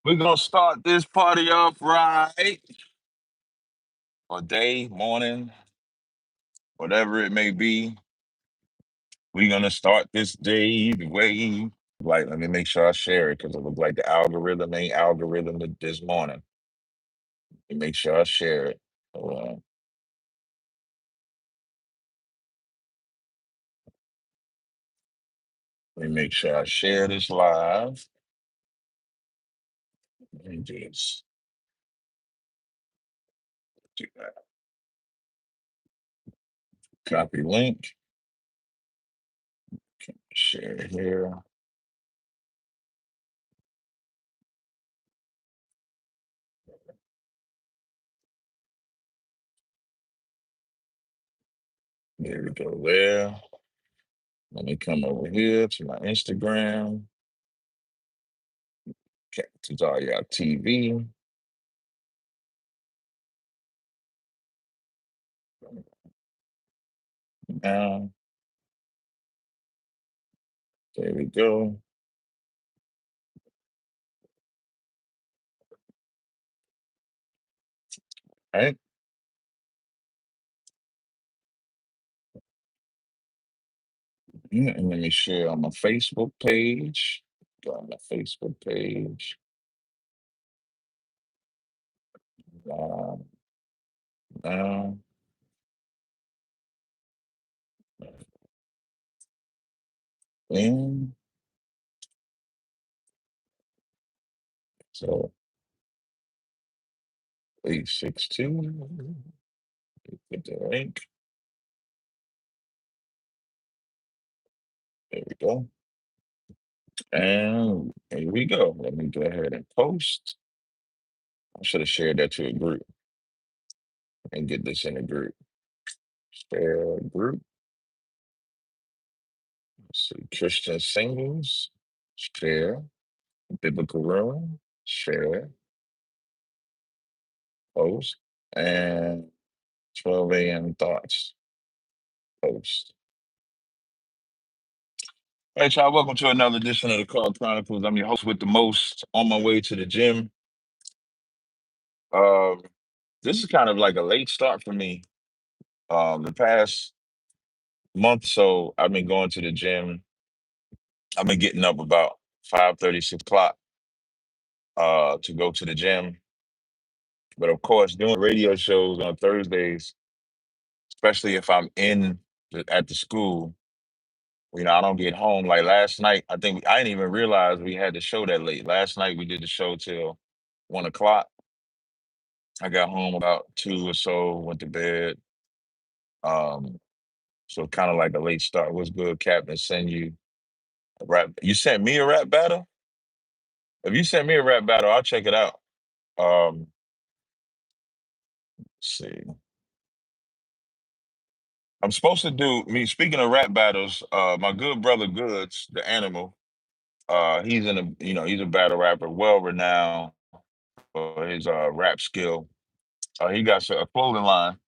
We're gonna start this party off right. Or day, morning, whatever it may be. We're gonna start this day the way. Like, let me make sure I share it because it looked like the algorithm ain't algorithm this morning. Let me make sure I share it. Hold on. Let me make sure I share this live. Let me just do that. Copy link. Share it here. There we go there. Let me come over here to my Instagram. Tazaryach TV. Now, there we go. All right. Yeah, and let me share on my Facebook page. Go on my Facebook page. Uh, now, in. So 862. Get the link. There we go. And here we go. Let me go ahead and post. I should have shared that to a group and get this in a group. Share group. Let's see. Christian singles. Share. Biblical room. Share. Post. And 12 a.m. thoughts. Post. Hey, y'all, welcome to another edition of the Call Chronicles. I'm your host with the most, on my way to the gym. Um, this is kind of like a late start for me. The past month, so I've been going to the gym. I've been getting up about 5:30, 6 o'clock to go to the gym. But of course, doing radio shows on Thursdays, especially if I'm at the school, I don't get home. Like last night, I didn't even realize we had the show that late. Last night we did the show till 1 o'clock. I got home about 2 or so, went to bed. Um, so kind of like a late start. What's good, Captain? Send you a rap. You sent me a rap battle? If you sent me a rap battle, I'll check it out. Let's see. I'm supposed to do me speaking of rap battles, my good brother Goods, the animal, he's a battle rapper, well renowned for his rap skill. He got a clothing line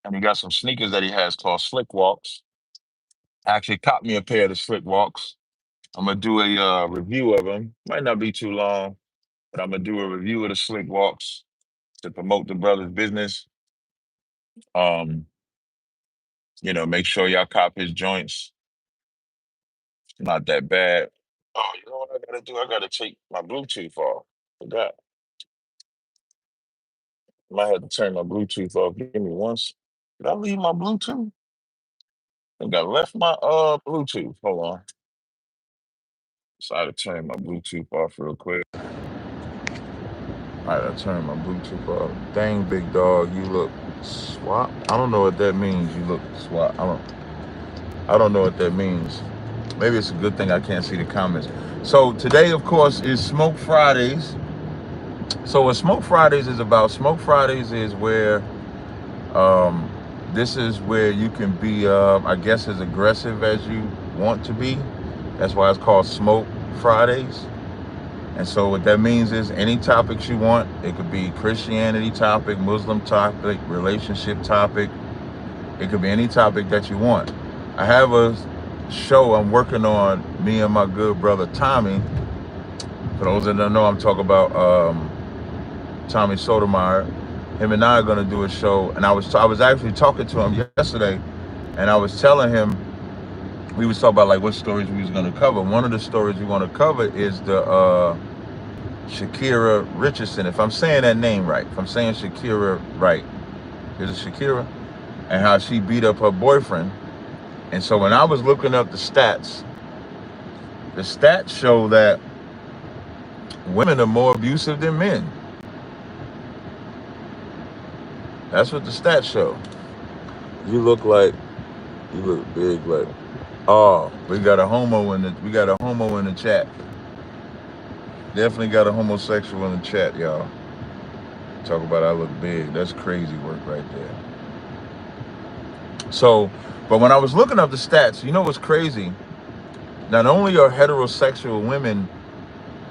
and he got some sneakers that he has called Slick Walks. Actually caught me a pair of the Slick Walks. I'm gonna do a review of them. Might not be too long, but I'm gonna do a review of the Slick Walks to promote the brother's business. Um, make sure y'all cop his joints. It's not that bad. Oh, you know what I gotta do? I gotta take my Bluetooth off. Forgot. Might have to turn my Bluetooth off. Give me once. Did I leave my Bluetooth? I think I left my Bluetooth. Hold on. So I had to turn my Bluetooth off real quick. I had to turn my Bluetooth off. Dang, big dog, you look swap. I don't know what that means. You look swap. I don't know what that means. Maybe it's a good thing I can't see the comments. So today, of course, is Smoke Fridays. So what Smoke Fridays is about? Smoke Fridays is where um, this is where you can be, I guess, as aggressive as you want to be. That's why it's called Smoke Fridays. And so what that means is any topics you want. It could be Christianity topic, Muslim topic, relationship topic. It could be any topic that you want. I have a show I'm working on, me and my good brother Tommy. For those that don't know, I'm talking about Tommy Sotomayor. Him and I are gonna do a show, and I was actually talking to him yesterday, and I was telling him we was talking about like what stories we was gonna cover. One of the stories we want to cover is the Shakira Richardson. If I'm saying that name right, if I'm saying Shakira right, is it Shakira? And how she beat up her boyfriend. And so when I was looking up the stats show that women are more abusive than men. That's what the stats show. You look big like, oh, we got a homo in the chat. Definitely got a homosexual in the chat, y'all. Talk about I look big. That's crazy work right there. So, but when I was looking up the stats, you know what's crazy? Not only are heterosexual women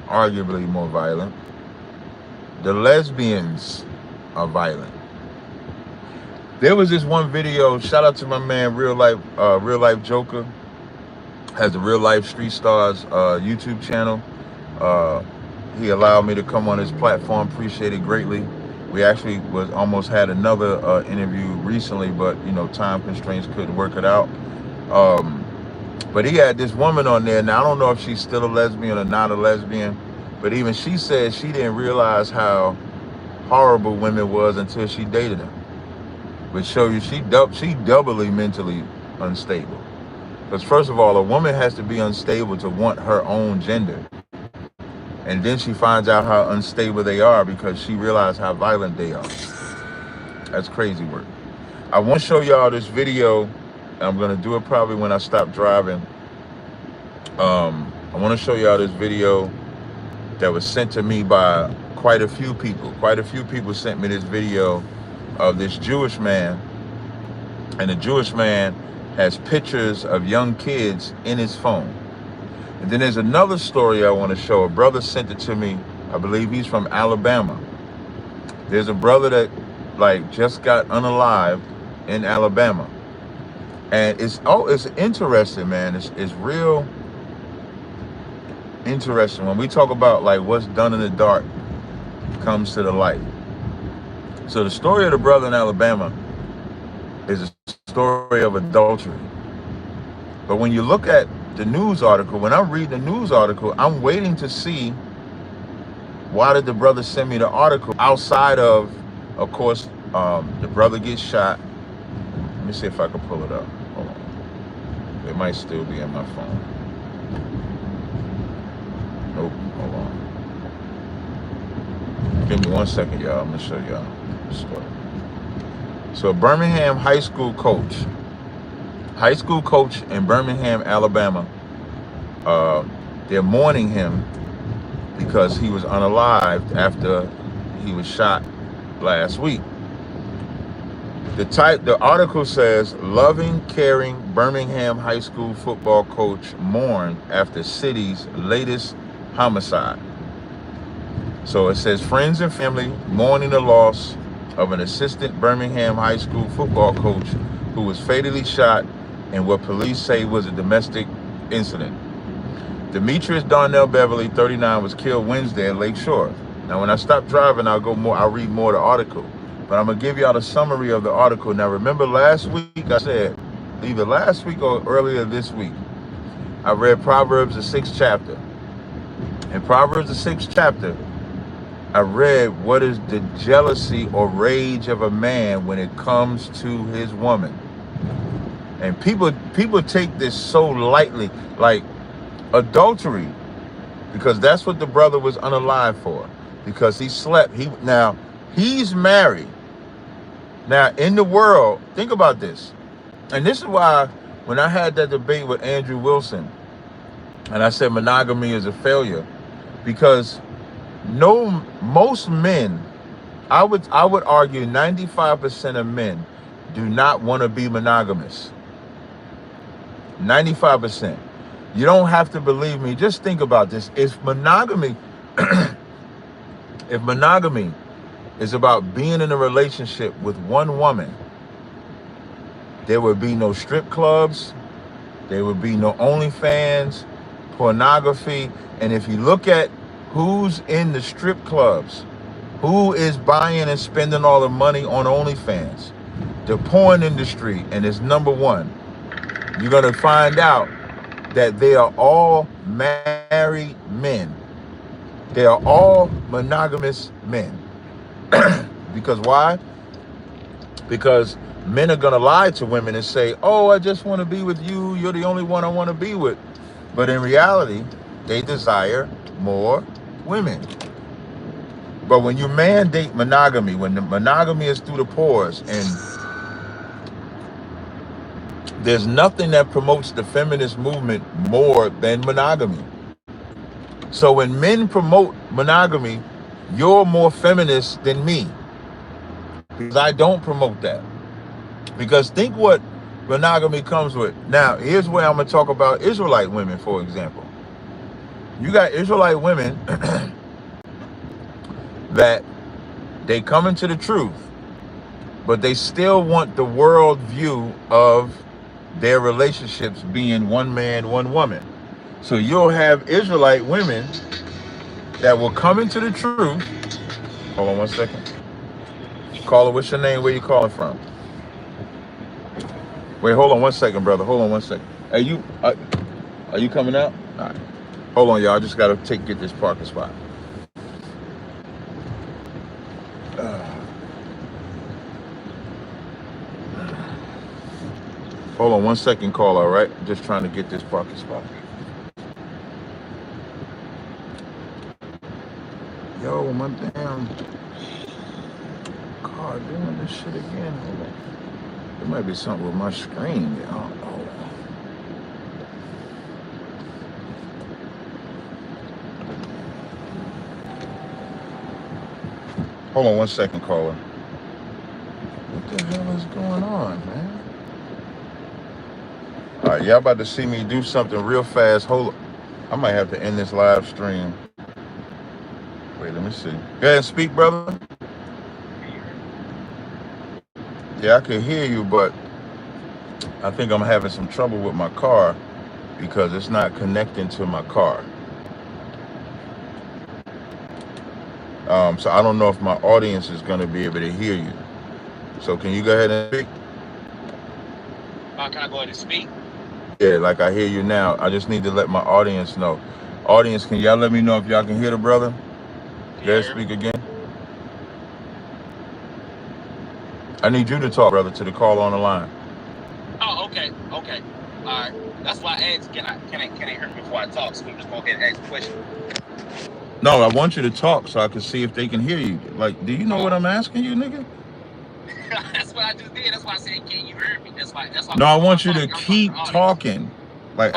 arguably more violent, the lesbians are violent. There was this one video, shout out to my man Real Life Joker, has the Real Life Street Stars YouTube channel. He allowed me to come on his platform, appreciate it greatly. We actually almost had another interview recently, but time constraints couldn't work it out. But he had this woman on there. Now I don't know if she's still a lesbian or not a lesbian, but even she said she didn't realize how horrible women was until she dated him. Which show you she doubly mentally unstable. Because first of all, a woman has to be unstable to want her own gender. And then she finds out how unstable they are because she realized how violent they are. That's crazy work. I want to show y'all this video. I'm going to do it probably when I stop driving. I want to show y'all this video that was sent to me by quite a few people. Quite a few people sent me this video of this Jewish man. And the Jewish man has pictures of young kids in his phone. And then there's another story I want to show. A brother sent it to me. I believe he's from Alabama. There's a brother that just got unalived in Alabama. And it's interesting, man. It's real interesting. When we talk about what's done in the dark comes to the light. So the story of the brother in Alabama is a story of adultery. But when you look at the news article, when I'm reading the news article, I'm waiting to see why did the brother send me the article outside of course, the brother gets shot. Let me see if I can pull it up. Hold on. It might still be in my phone. Nope, hold on. Give me 1 second, y'all. I'm gonna show y'all the story. So a Birmingham high school coach in Birmingham, Alabama, they're mourning him because he was unalived after he was shot last week. The article says, loving, caring Birmingham high school football coach mourned after city's latest homicide. So it says, friends and family mourning the loss of an assistant Birmingham high school football coach who was fatally shot in what police say was a domestic incident. Demetrius Darnell Beverly, 39, was killed Wednesday at Lake Shore. Now, when I stop driving, I'll read more of the article. But I'm going to give y'all the summary of the article. Now, remember last week I said, either last week or earlier this week, I read Proverbs, the 6th chapter. In Proverbs, the 6th chapter, I read what is the jealousy or rage of a man when it comes to his woman. And people take this so lightly, like adultery, because that's what the brother was unalive for, because he slept. He's married. Now, in the world, think about this. And this is why when I had that debate with Andrew Wilson, and I said monogamy is a failure, because most men, I would argue 95% of men do not want to be monogamous. 95%. You don't have to believe me. Just think about this. If monogamy is about being in a relationship with one woman, there would be no strip clubs, there would be no OnlyFans, pornography. And if you look at Who's in the strip clubs? Who is buying and spending all the money on OnlyFans? The porn industry, and it's number one. You're going to find out that they are all married men. They are all monogamous men. Because why? Because men are going to lie to women and say, oh, I just want to be with you. You're the only one I want to be with. But in reality, they desire more women. But when you mandate monogamy, when the monogamy is through the pores, and there's nothing that promotes the feminist movement more than monogamy. So when men promote monogamy, you're more feminist than me. Because I don't promote that. Because think what monogamy comes with. Now, here's where I'm going to talk about Israelite women, for example. You got Israelite women that they come into the truth, but they still want the world view of their relationships being one man, one woman. So you'll have Israelite women that will come into the truth. Hold on one second. Caller, what's your name? Where you calling from? Wait, hold on one second, brother. Hold on one second. Are you coming out? All right. Hold on, y'all. I just gotta get this parking spot. Hold on one second, caller. All right, just trying to get this parking spot. Yo, my damn car doing this shit again. Hold on. There might be something with my screen. I don't know. Hold on one second, caller. What the hell is going on, man? All right, y'all about to see me do something real fast. Hold on. I might have to end this live stream. Wait, let me see. Go ahead and speak, brother. Yeah, I can hear you, but I think I'm having some trouble with my car because it's not connecting to my car. So I don't know if my audience is going to be able to hear you. So can you go ahead and speak? Can I go ahead and speak? Yeah, like I hear you now. I just need to let my audience know. Audience, can y'all let me know if y'all can hear the brother? Go ahead, speak again. I need you to talk, brother, to the call on the line. Oh, okay. All right. That's why I asked, can I hear me before I talk? So we just go ahead and ask the question. No, I want you to talk so I can see if they can hear you. Like, do you know what I'm asking you, nigga? That's what I just did. That's why I said, can you hear me? That's why. No, I want you to keep talking. Like,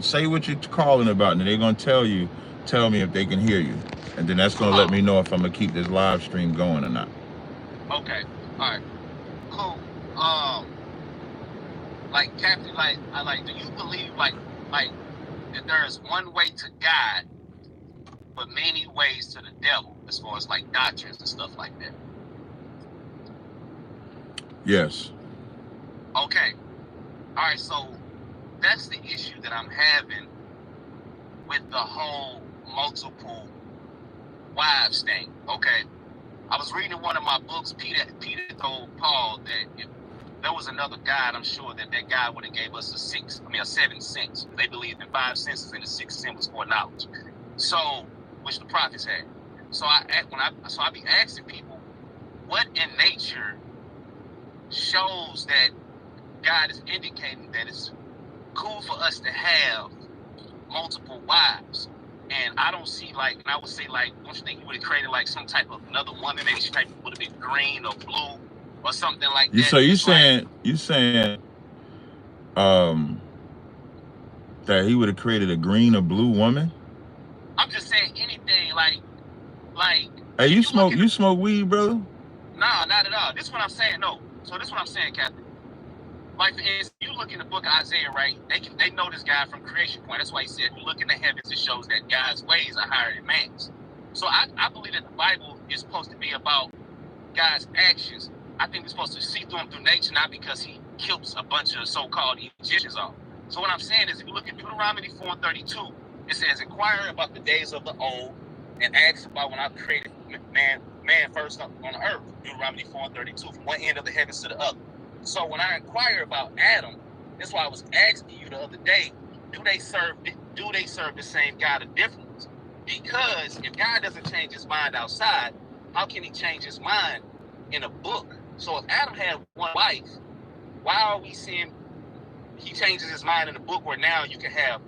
say what you're calling about, and they're gonna tell me if they can hear you, and then that's gonna let me know if I'm gonna keep this live stream going or not. Okay. All right. Cool. Like Captain, do you believe like that there is one way to God, but many ways to the devil, as far as like doctrines and stuff like that? Yes. Okay. All right. So that's the issue that I'm having with the whole multiple wives thing. Okay. I was reading one of my books. Peter told Paul that if there was another God, I'm sure that guy would have gave us a 7 sense. They believed in 5 senses, and the 6th sense was for knowledge. So, which the prophets had. So I be asking people, what in nature shows that God is indicating that it's cool for us to have multiple wives? And I don't see, and I would say, don't you think he would have created some type of another woman? Maybe she would have been green or blue or something like that. So you saying that he would have created a green or blue woman? I'm just saying anything like. Hey, you smoke weed, brother? Nah, not at all. This is what I'm saying. No. So this is what I'm saying, Captain. Like, for instance, you look in the book of Isaiah, right? They know this guy from creation point. That's why he said, if you look in the heavens, it shows that God's ways are higher than man's. So I believe that the Bible is supposed to be about God's actions. I think we're supposed to see through him through nature, not because he kills a bunch of so-called Egyptians off. So what I'm saying is, if you look at Deuteronomy 4:32, it says, inquire about the days of the old, and asks about when I created man first on the earth, Deuteronomy 4:32, from one end of the heavens to the other. So when I inquire about Adam, that's why I was asking you the other day, do they serve the same God or different? Because if God doesn't change his mind outside, how can he change his mind in a book? So if Adam had one wife, why are we seeing he changes his mind in the book where now you can have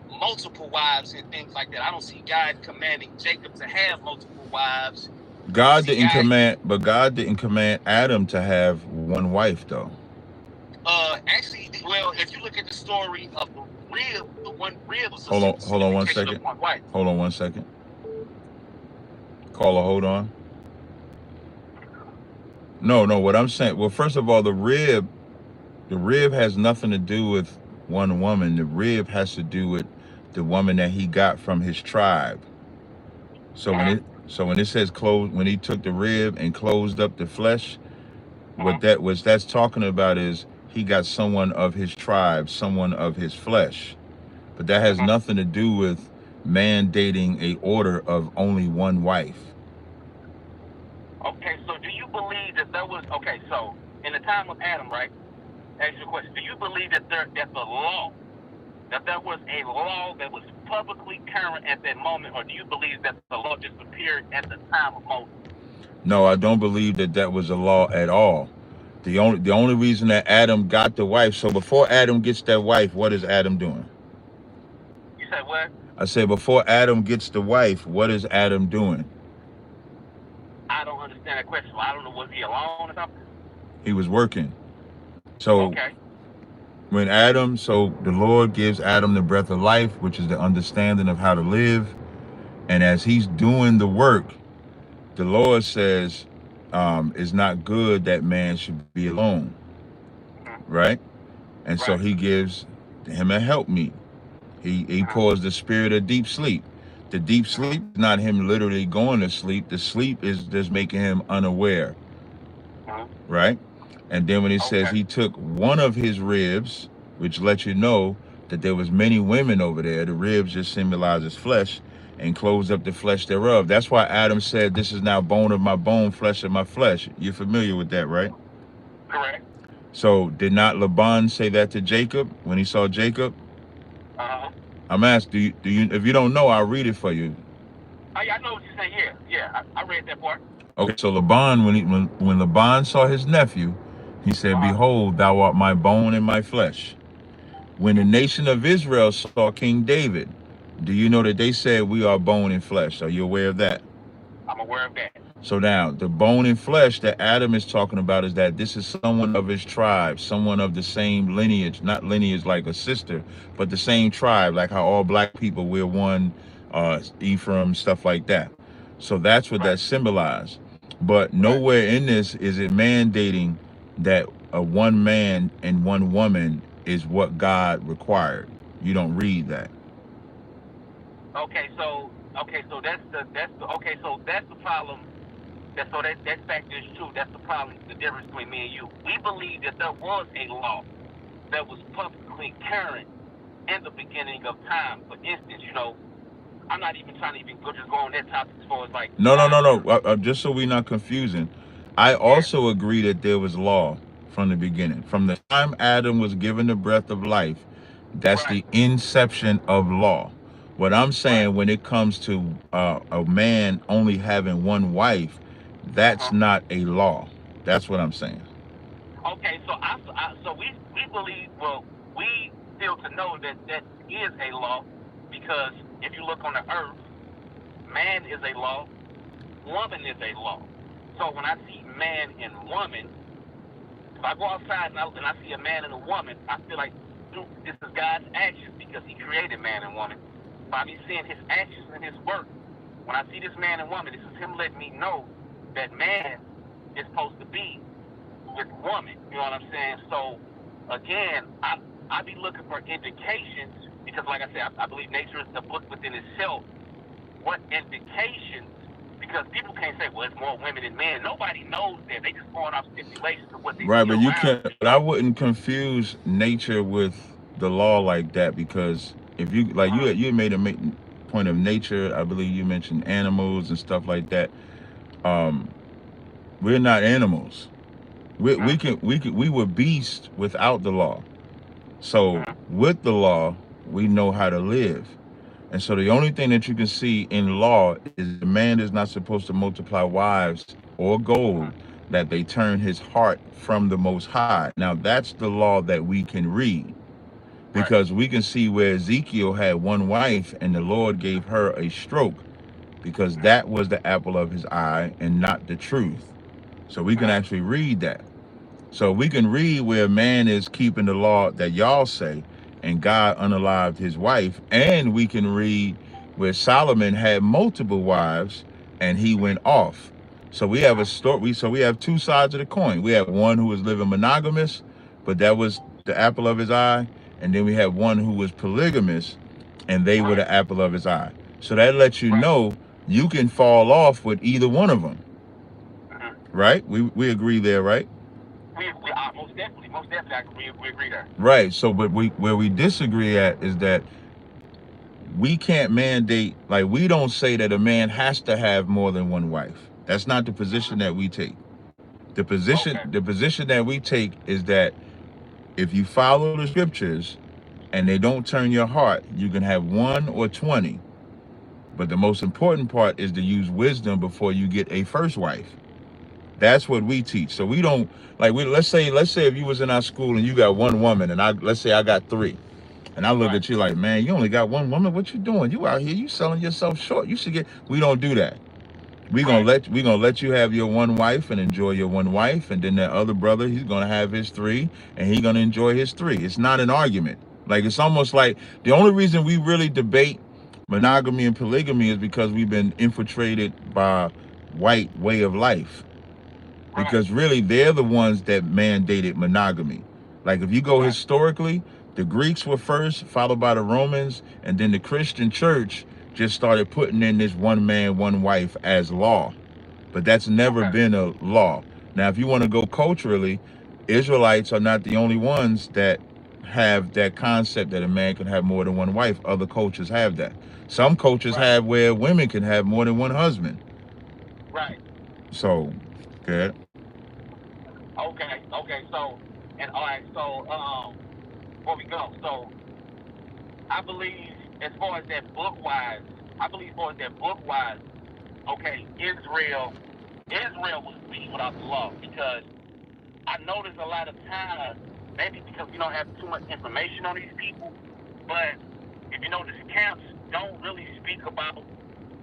multiple wives and things like that? I don't see God commanding Jacob to have multiple wives. God didn't command Adam to have one wife though. Actually, well, if you look at the story of the one rib was hold on 1 second. One wife. Hold on 1 second. Caller, hold on. No, what I'm saying, well, first of all, the rib has nothing to do with one woman. The rib has to do with the woman that he got from his tribe. So when it says close, when he took the rib and closed up the flesh, what that's talking about is he got someone of his tribe, someone of his flesh. But that has nothing to do with mandating a order of only one wife. Okay, so do you believe that there was, okay, so in the time of Adam, right? Ask you a question. Do you believe that there was a law that was publicly current at that moment, or do you believe that the law just appeared at the time of Moses? No, I don't believe that was a law at all. The only reason that Adam got the wife, so before Adam gets that wife, what is Adam doing? You said what? I said before Adam gets the wife, what is Adam doing? I don't understand that question. I don't know, was he alone or something? He was working. So when the Lord gives Adam the breath of life, which is the understanding of how to live. And as he's doing the work, the Lord says, it's not good that man should be alone. Right? And so he gives him a helpmeet. He pours the spirit of deep sleep. The deep sleep is not him literally going to sleep. The sleep is just making him unaware. Right? And then when he says he took one of his ribs, which lets you know that there was many women over there, the ribs just symbolizes flesh, and closed up the flesh thereof. That's why Adam said, this is now bone of my bone, flesh of my flesh. You're familiar with that, right? Correct. So did not Laban say that to Jacob when he saw Jacob? I'm asking, do you if you don't know, I'll read it for you. I know what you're saying. Yeah, I read that part. Okay, so Laban, when Laban saw his nephew, he said, behold, thou art my bone and my flesh. When the nation of Israel saw King David, do you know that they said, we are bone and flesh? Are you aware of that? I'm aware of that. So now, the bone and flesh that Adam is talking about is that this is someone of his tribe, someone of the same lineage, not lineage like a sister, but the same tribe, like how all black people, we're one, Ephraim, stuff like that. So that's what that symbolized. But nowhere in this is it mandating that a one man and one woman is what God required. You don't read that. Okay, so that's the problem. That fact is true. That's the problem, the difference between me and you. We believe that there was a law that was publicly current in the beginning of time. For instance, I'm not even trying to just go on that topic as far as like... No. Just so we're not confusing. I also agree that there was law from the beginning. From the time Adam was given the breath of life, that's the inception of law. What I'm saying when it comes to a man only having one wife, that's not a law. That's what I'm saying. Okay, so we believe, we feel to know that is a law, because if you look on the earth, man is a law, woman is a law. So when I see man and woman, if I go outside and I see a man and a woman, I feel like this is God's actions, because he created man and woman. By me seeing his actions and his work, when I see this man and woman, this is him letting me know that man is supposed to be with woman. You know what I'm saying? So again, I be looking for indications, because like I said, I believe nature is a book within itself. What indications? Because people can't say, well, it's more women than men. Nobody knows that. They just going off stipulations of what they right, but you can't. But I wouldn't confuse nature with the law like that, because if you like you made a point of nature, I believe you mentioned animals and stuff like that. Um, we're not animals. We were beasts without the law. So with the law, we know how to live. And so the only thing that you can see in law is that a man is not supposed to multiply wives or gold, that they turn his heart from the Most High. Now that's the law that we can read, Right. because we can see where Ezekiel had one wife and the Lord gave her a stroke, because that was the apple of his eye and not the truth. So we can actually read that. So we can read where man is keeping the law that y'all say, and God unalived his wife, and we can read where Solomon had multiple wives and he went off. So we have a story. So we have two sides of the coin. We have one who was living monogamous, but that was the apple of his eye, and then we have one who was polygamous, and they were the apple of his eye. So that lets you know you can fall off with either one of them, right? We agree there, right? Most definitely, we agree there. Right. So, but where we disagree at is that we can't mandate, like, we don't say that a man has to have more than one wife. That's not the position that we take. The position that we take is that if you follow the scriptures and they don't turn your heart, you can have 1 or 20. But the most important part is to use wisdom before you get a first wife. That's what we teach. So we don't, like, let's say if you was in our school and you got one woman, and let's say I got 3. And I look at you like, man, you only got one woman. What you doing? You out here, you selling yourself short. You should get. We don't do that. We gonna let you have your one wife and enjoy your one wife, and then that other brother, he's gonna have his 3, and he's gonna enjoy his 3. It's not an argument. Like, it's almost like the only reason we really debate monogamy and polygamy is because we've been infiltrated by white way of life. Because really, they're the ones that mandated monogamy. Like, if you go historically, the Greeks were first, followed by the Romans, and then the Christian church just started putting in this one man, one wife as law. But that's never been a law. Now, if you want to go culturally, Israelites are not the only ones that have that concept that a man can have more than one wife. Other cultures have that. Some cultures have where women can have more than one husband. Right. So, good. Okay. So, and all right. So, before we go, so I believe as far as that book wise, okay, Israel was beat without the law, because I notice a lot of times, maybe because we don't have too much information on these people, but if you notice, camps don't really speak about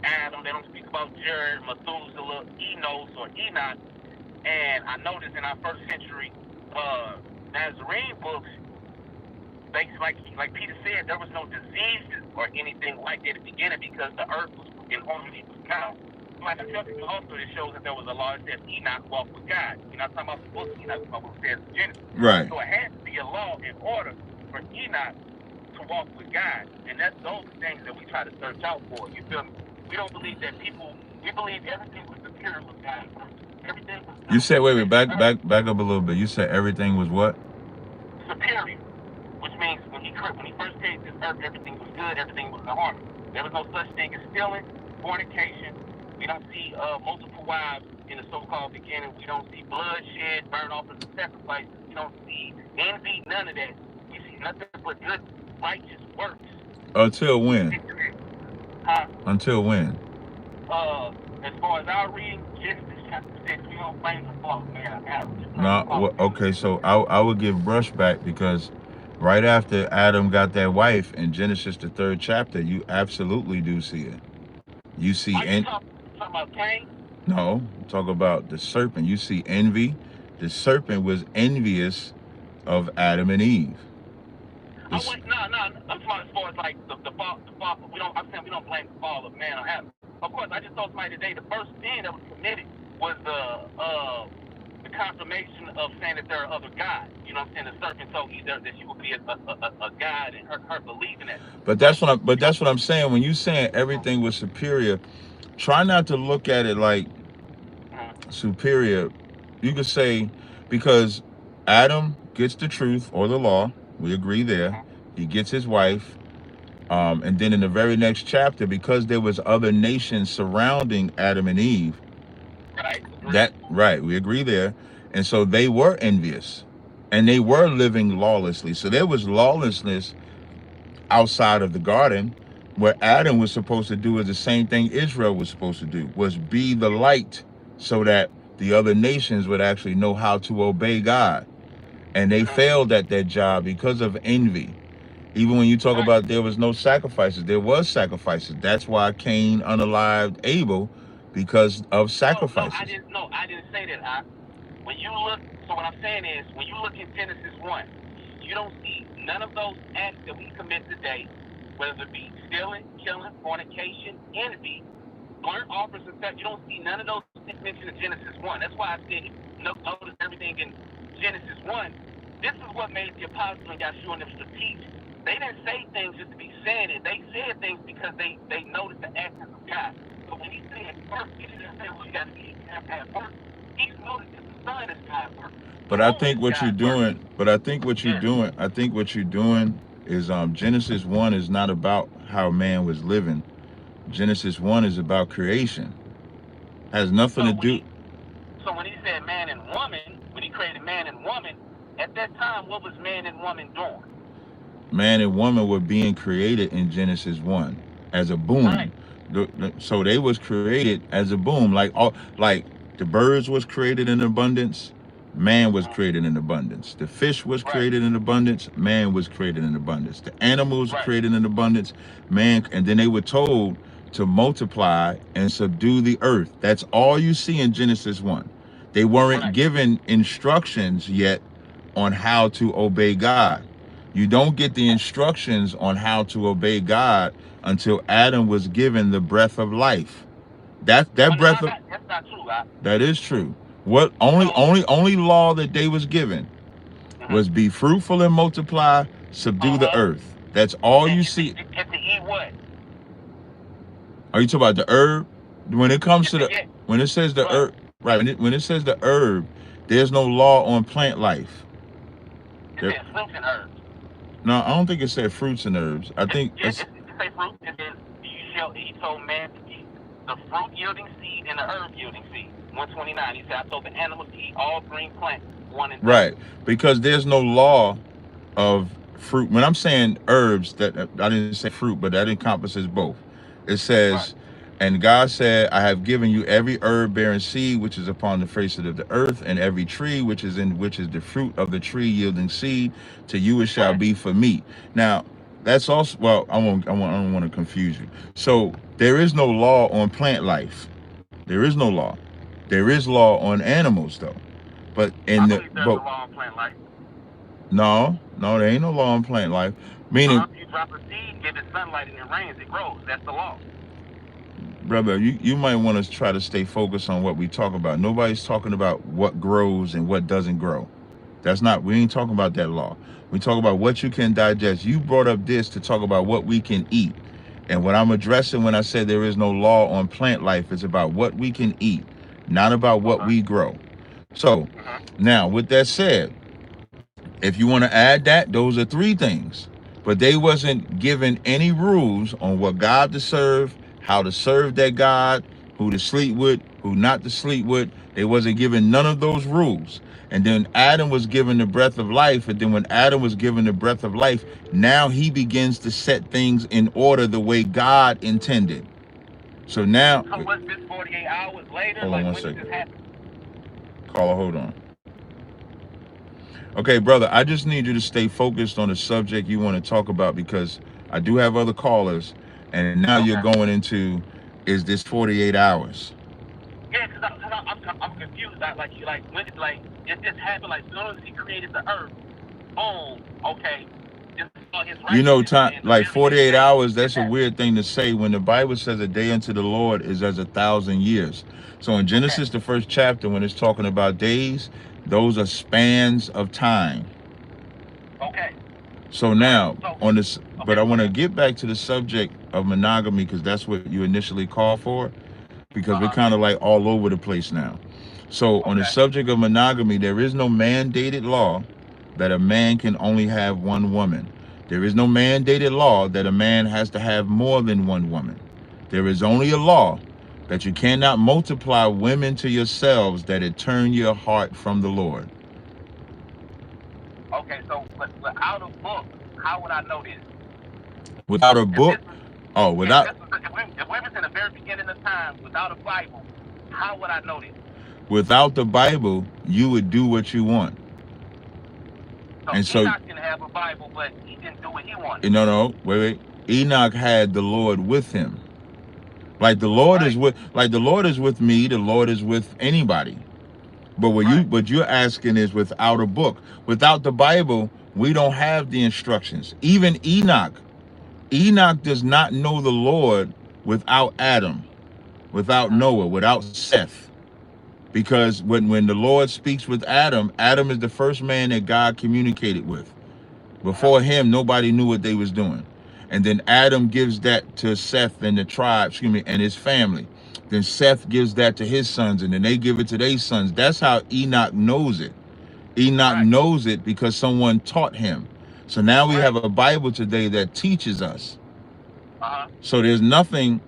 Adam, they don't speak about Jared, Methuselah, Enos, or Enoch. And I noticed in our first century Nazarene books, like Peter said, there was no disease or anything like that at the beginning, because the earth was in harmony with God. Like I tell people also, it shows that there was a law that said Enoch walked with God. You're not talking about the book, you're not talking about what it says in Genesis. Right. So it has to be a law in order for Enoch to walk with God. And that's those things that we try to search out for. You feel me? We don't believe that we believe everything was superior with God. Everything was. You said, wait, back up a little bit. You said everything was what? Superior, which means when he first came to this earth, everything was good, everything was in harmony. There was no such thing as stealing, fornication. We don't see multiple wives in the so-called beginning. We don't see bloodshed, burn off as a sacrifice. We don't see envy, none of that. We see nothing but good, righteous works. Until when? Until when? As far as our reading, Genesis chapter 6, we don't blame the fall of man. No, okay, so I would give brush back, because right after Adam got that wife in Genesis the 3rd chapter, you absolutely do see it. You see, talking about Cain? No, talk about the serpent. You see envy. The serpent was envious of Adam and Eve. No. I'm talking as far as like the fall. I'm saying we don't blame the fall of man on Adam. Of course, I just told somebody today the first sin that was committed was the confirmation of saying that there are other gods. You know what I'm saying? The serpent told Eve that she would be a god, and her believing that. But that's what I'm saying. When you saying everything was superior, try not to look at it like superior. You could say, because Adam gets the truth or the law. We agree there. He gets his wife. And then in the very next chapter, because there was other nations surrounding Adam and Eve, Right. we agree there. And so they were envious and they were living lawlessly. So there was lawlessness outside of the garden. What Adam was supposed to do is the same thing Israel was supposed to do, was be the light so that the other nations would actually know how to obey God. And they failed at that job because of envy. Even when you talk Right. about there was no sacrifices, there was sacrifices. That's why Cain unalived Abel, because of sacrifices. No, I didn't say that. When you look, so what I'm saying is, when you look at Genesis 1, you don't see none of those acts that we commit today, whether it be stealing, killing, fornication, envy, burnt offerings and stuff. You don't see none of those things mentioned in Genesis 1. That's why I said, notice everything in Genesis 1. This is what made the apostles and Yahshua and them to teach. They didn't say things just to be saying it. They said things because they noticed the actions of God. So when he said first, he didn't say, well, you got to have work. He's noticed that the Son is God's work. But I think what you're doing, I think what you're doing is Genesis 1 is not about how man was living. Genesis 1 is about creation. Has nothing to do. So when he said man and woman, when he created man and woman, at that time, what was man and woman doing? Man and woman were being created in Genesis 1 as a boom. Right. So they was created as a boom. Like the birds was created in abundance, man was created in abundance. The fish was created in abundance, man was created in abundance. The animals were created in abundance, man, and then they were told to multiply and subdue the earth. That's all you see in Genesis 1. They weren't given instructions yet on how to obey God. You don't get the instructions on how to obey God until Adam was given the breath of life. That's not true. That is true. What only law that they was given was be fruitful and multiply, subdue the earth. That's all you see. And to eat what? Are you talking about the herb? When it comes to when it says the herb, right? When it says the herb, there's no law on plant life. It says fruits and herbs. No, I don't think it said fruits and herbs. I think it say fruit. It says he told man to eat the fruit yielding seed and the herb yielding seed. 129. He said, I told the animals to eat all green plants. 1 and 2. Right, because there's no law of fruit. When I'm saying herbs, that I didn't say fruit, but that encompasses both. It says, and God said, I have given you every herb bearing seed which is upon the face of the earth, and every tree which is the fruit of the tree yielding seed. To you it shall be for meat. Now, that's also, well, I don't want to confuse you. So there is no law on plant life. There is no law. There is law on animals though. But in the law on plant life. No, there ain't no law on plant life. Meaning, if you drop a seed, give it sunlight and it rains, it grows. That's the law. Brother, you might want to try to stay focused on what we talk about. Nobody's talking about what grows and what doesn't grow. We ain't talking about that law. We talk about what you can digest. You brought up this to talk about what we can eat. And what I'm addressing when I said there is no law on plant life is about what we can eat, not about what we grow. So now with that said, if you want to add that, those are 3 things. But they wasn't given any rules on what God to serve, how to serve that God, who to sleep with, who not to sleep with. They wasn't given none of those rules. And then Adam was given the breath of life. And then when Adam was given the breath of life, now he begins to set things in order the way God intended. So now... So what's this 48 hours later? Hold on one second. Caller, hold on. Okay, brother, I just need you to stay focused on the subject you want to talk about, because I do have other callers, and now you're going into, is this 48 hours? Yeah, because I'm confused. It just happened, like, as soon as he created the earth, boom, okay. You know, time, like 48 hours, that's a weird thing to say when the Bible says a day unto the Lord is as 1,000 years. So in Genesis, the first chapter, when it's talking about days, those are spans of time. Okay. So now, on this, but I want to get back to the subject of monogamy, because that's what you initially called for, because we're kind of like all over the place now. So on the subject of monogamy, there is no mandated law that a man can only have one woman. There is no mandated law that a man has to have more than one woman. There is only a law that you cannot multiply women to yourselves, that it turn your heart from the Lord. Okay, so without a book, how would I know this? Without a book? Without... If we was in the very beginning of time, without a Bible, how would I know this? Without the Bible, you would do what you want. So Enoch didn't have a Bible, but he didn't do what he wanted. No, wait. Enoch had the Lord with him. Like the Lord is with me, the Lord is with anybody. But what you're asking is without a book. Without the Bible, we don't have the instructions. Even Enoch does not know the Lord without Adam, without Noah, without Seth. Because when the Lord speaks with Adam is the first man that God communicated with. Before him, nobody knew what they was doing. And then Adam gives that to Seth and the tribe, and his family. Then Seth gives that to his sons, and then they give it to their sons. That's how Enoch knows it. Enoch knows it because someone taught him. So now we have a Bible today that teaches us. So there's nothing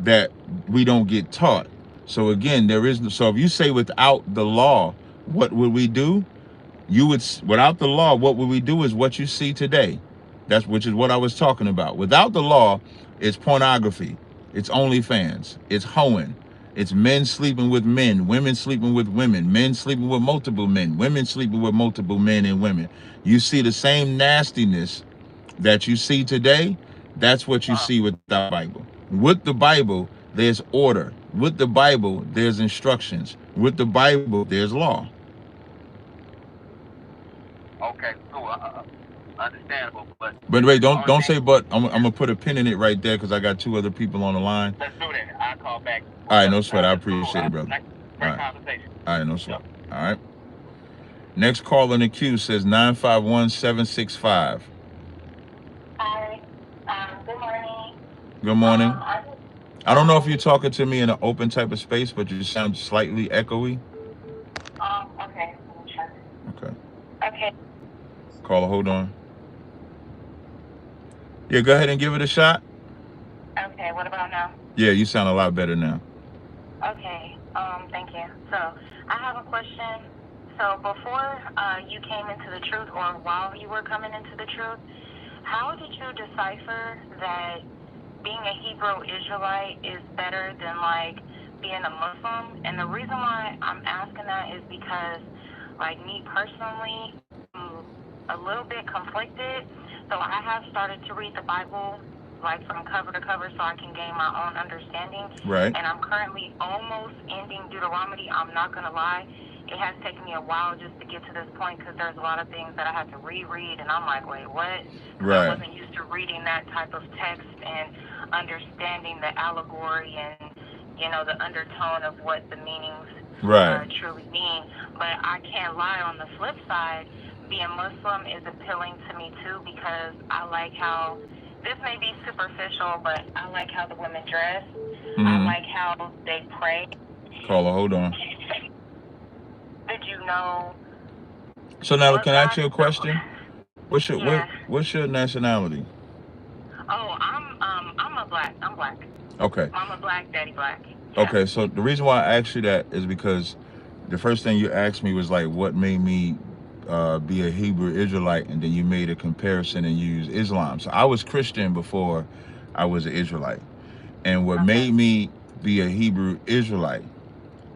that we don't get taught. So again, so if you say without the law, what would we do? Without the law, what would we do is what you see today. Which is what I was talking about. Without the law, it's pornography, it's OnlyFans, it's hoeing, it's men sleeping with men, women sleeping with women, men sleeping with multiple men, women sleeping with multiple men and women. You see the same nastiness that you see today. That's what you see with the Bible. With the Bible, there's order. With the Bible, there's instructions. With the Bible, there's law. Okay, cool. Understandable, but wait, don't say but. I'm gonna put a pin in it right there because I got two other people on the line. Let's do that. I'll call back. All right, no sweat. I appreciate it, brother. Great conversation. All right, no sweat. All right. Next call in the queue says 951-765. Hi. Good morning. Good morning. I don't know if you're talking to me in an open type of space, but you sound slightly echoey. Okay. Let me check. Okay. Caller, hold on. Yeah, go ahead and give it a shot. Okay, what about now? Yeah, you sound a lot better now. Okay, thank you. So, I have a question. So, before you came into the truth, or while you were coming into the truth, how did you decipher that being a Hebrew Israelite is better than, like, being a Muslim? And the reason why I'm asking that is because, like, me personally, I'm a little bit conflicted. So I have started to read the Bible, like, from cover to cover so I can gain my own understanding. Right. And I'm currently almost ending Deuteronomy. I'm not going to lie. It has taken me a while just to get to this point because there's a lot of things that I have to reread. And I'm like, wait, what? Right. I wasn't used to reading that type of text and understanding the allegory and, you know, the undertone of what the meanings truly mean. But I can't lie, on the flip side, being Muslim is appealing to me too because I like how, this may be superficial, but I like how the women dress. I like how they pray. Caller, hold on. Did you know? So now, can I ask you a question? What's your nationality? Oh, I'm black. Okay. Mama black, daddy black. Yeah. Okay, so the reason why I asked you that is because the first thing you asked me was like, what made me be a Hebrew Israelite, and then you made a comparison and used Islam. So I was Christian before I was an Israelite. And what made me be a Hebrew Israelite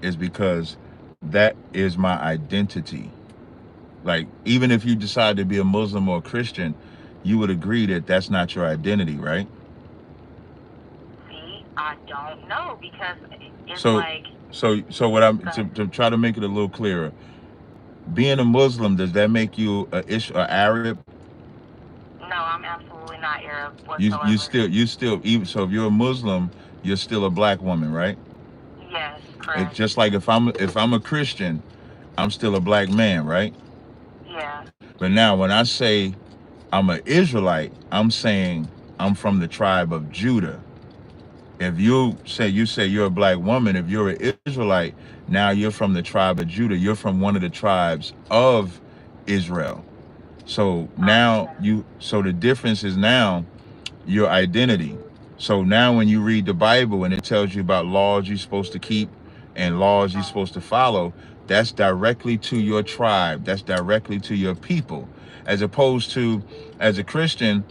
is because that is my identity. Like, even if you decide to be a Muslim or a Christian, you would agree that that's not your identity, right? See, I don't know because it's So what I'm to try to make it a little clearer. Being a Muslim, does that make you a Arab? No, I'm absolutely not Arab whatsoever. You still even so if you're a Muslim, you're still a black woman, right? Yes, correct. It's just like if I'm a Christian, I'm still a black man, right? Yeah. But now when I say I'm an Israelite, I'm saying I'm from the tribe of Judah. If you say you're a black woman, if you're an Israelite, now you're from the tribe of Judah. You're from one of the tribes of Israel. So now so the difference is now your identity. So now when you read the Bible and it tells you about laws you're supposed to keep and laws you're supposed to follow, that's directly to your tribe. That's directly to your people. As opposed to, as a Christian,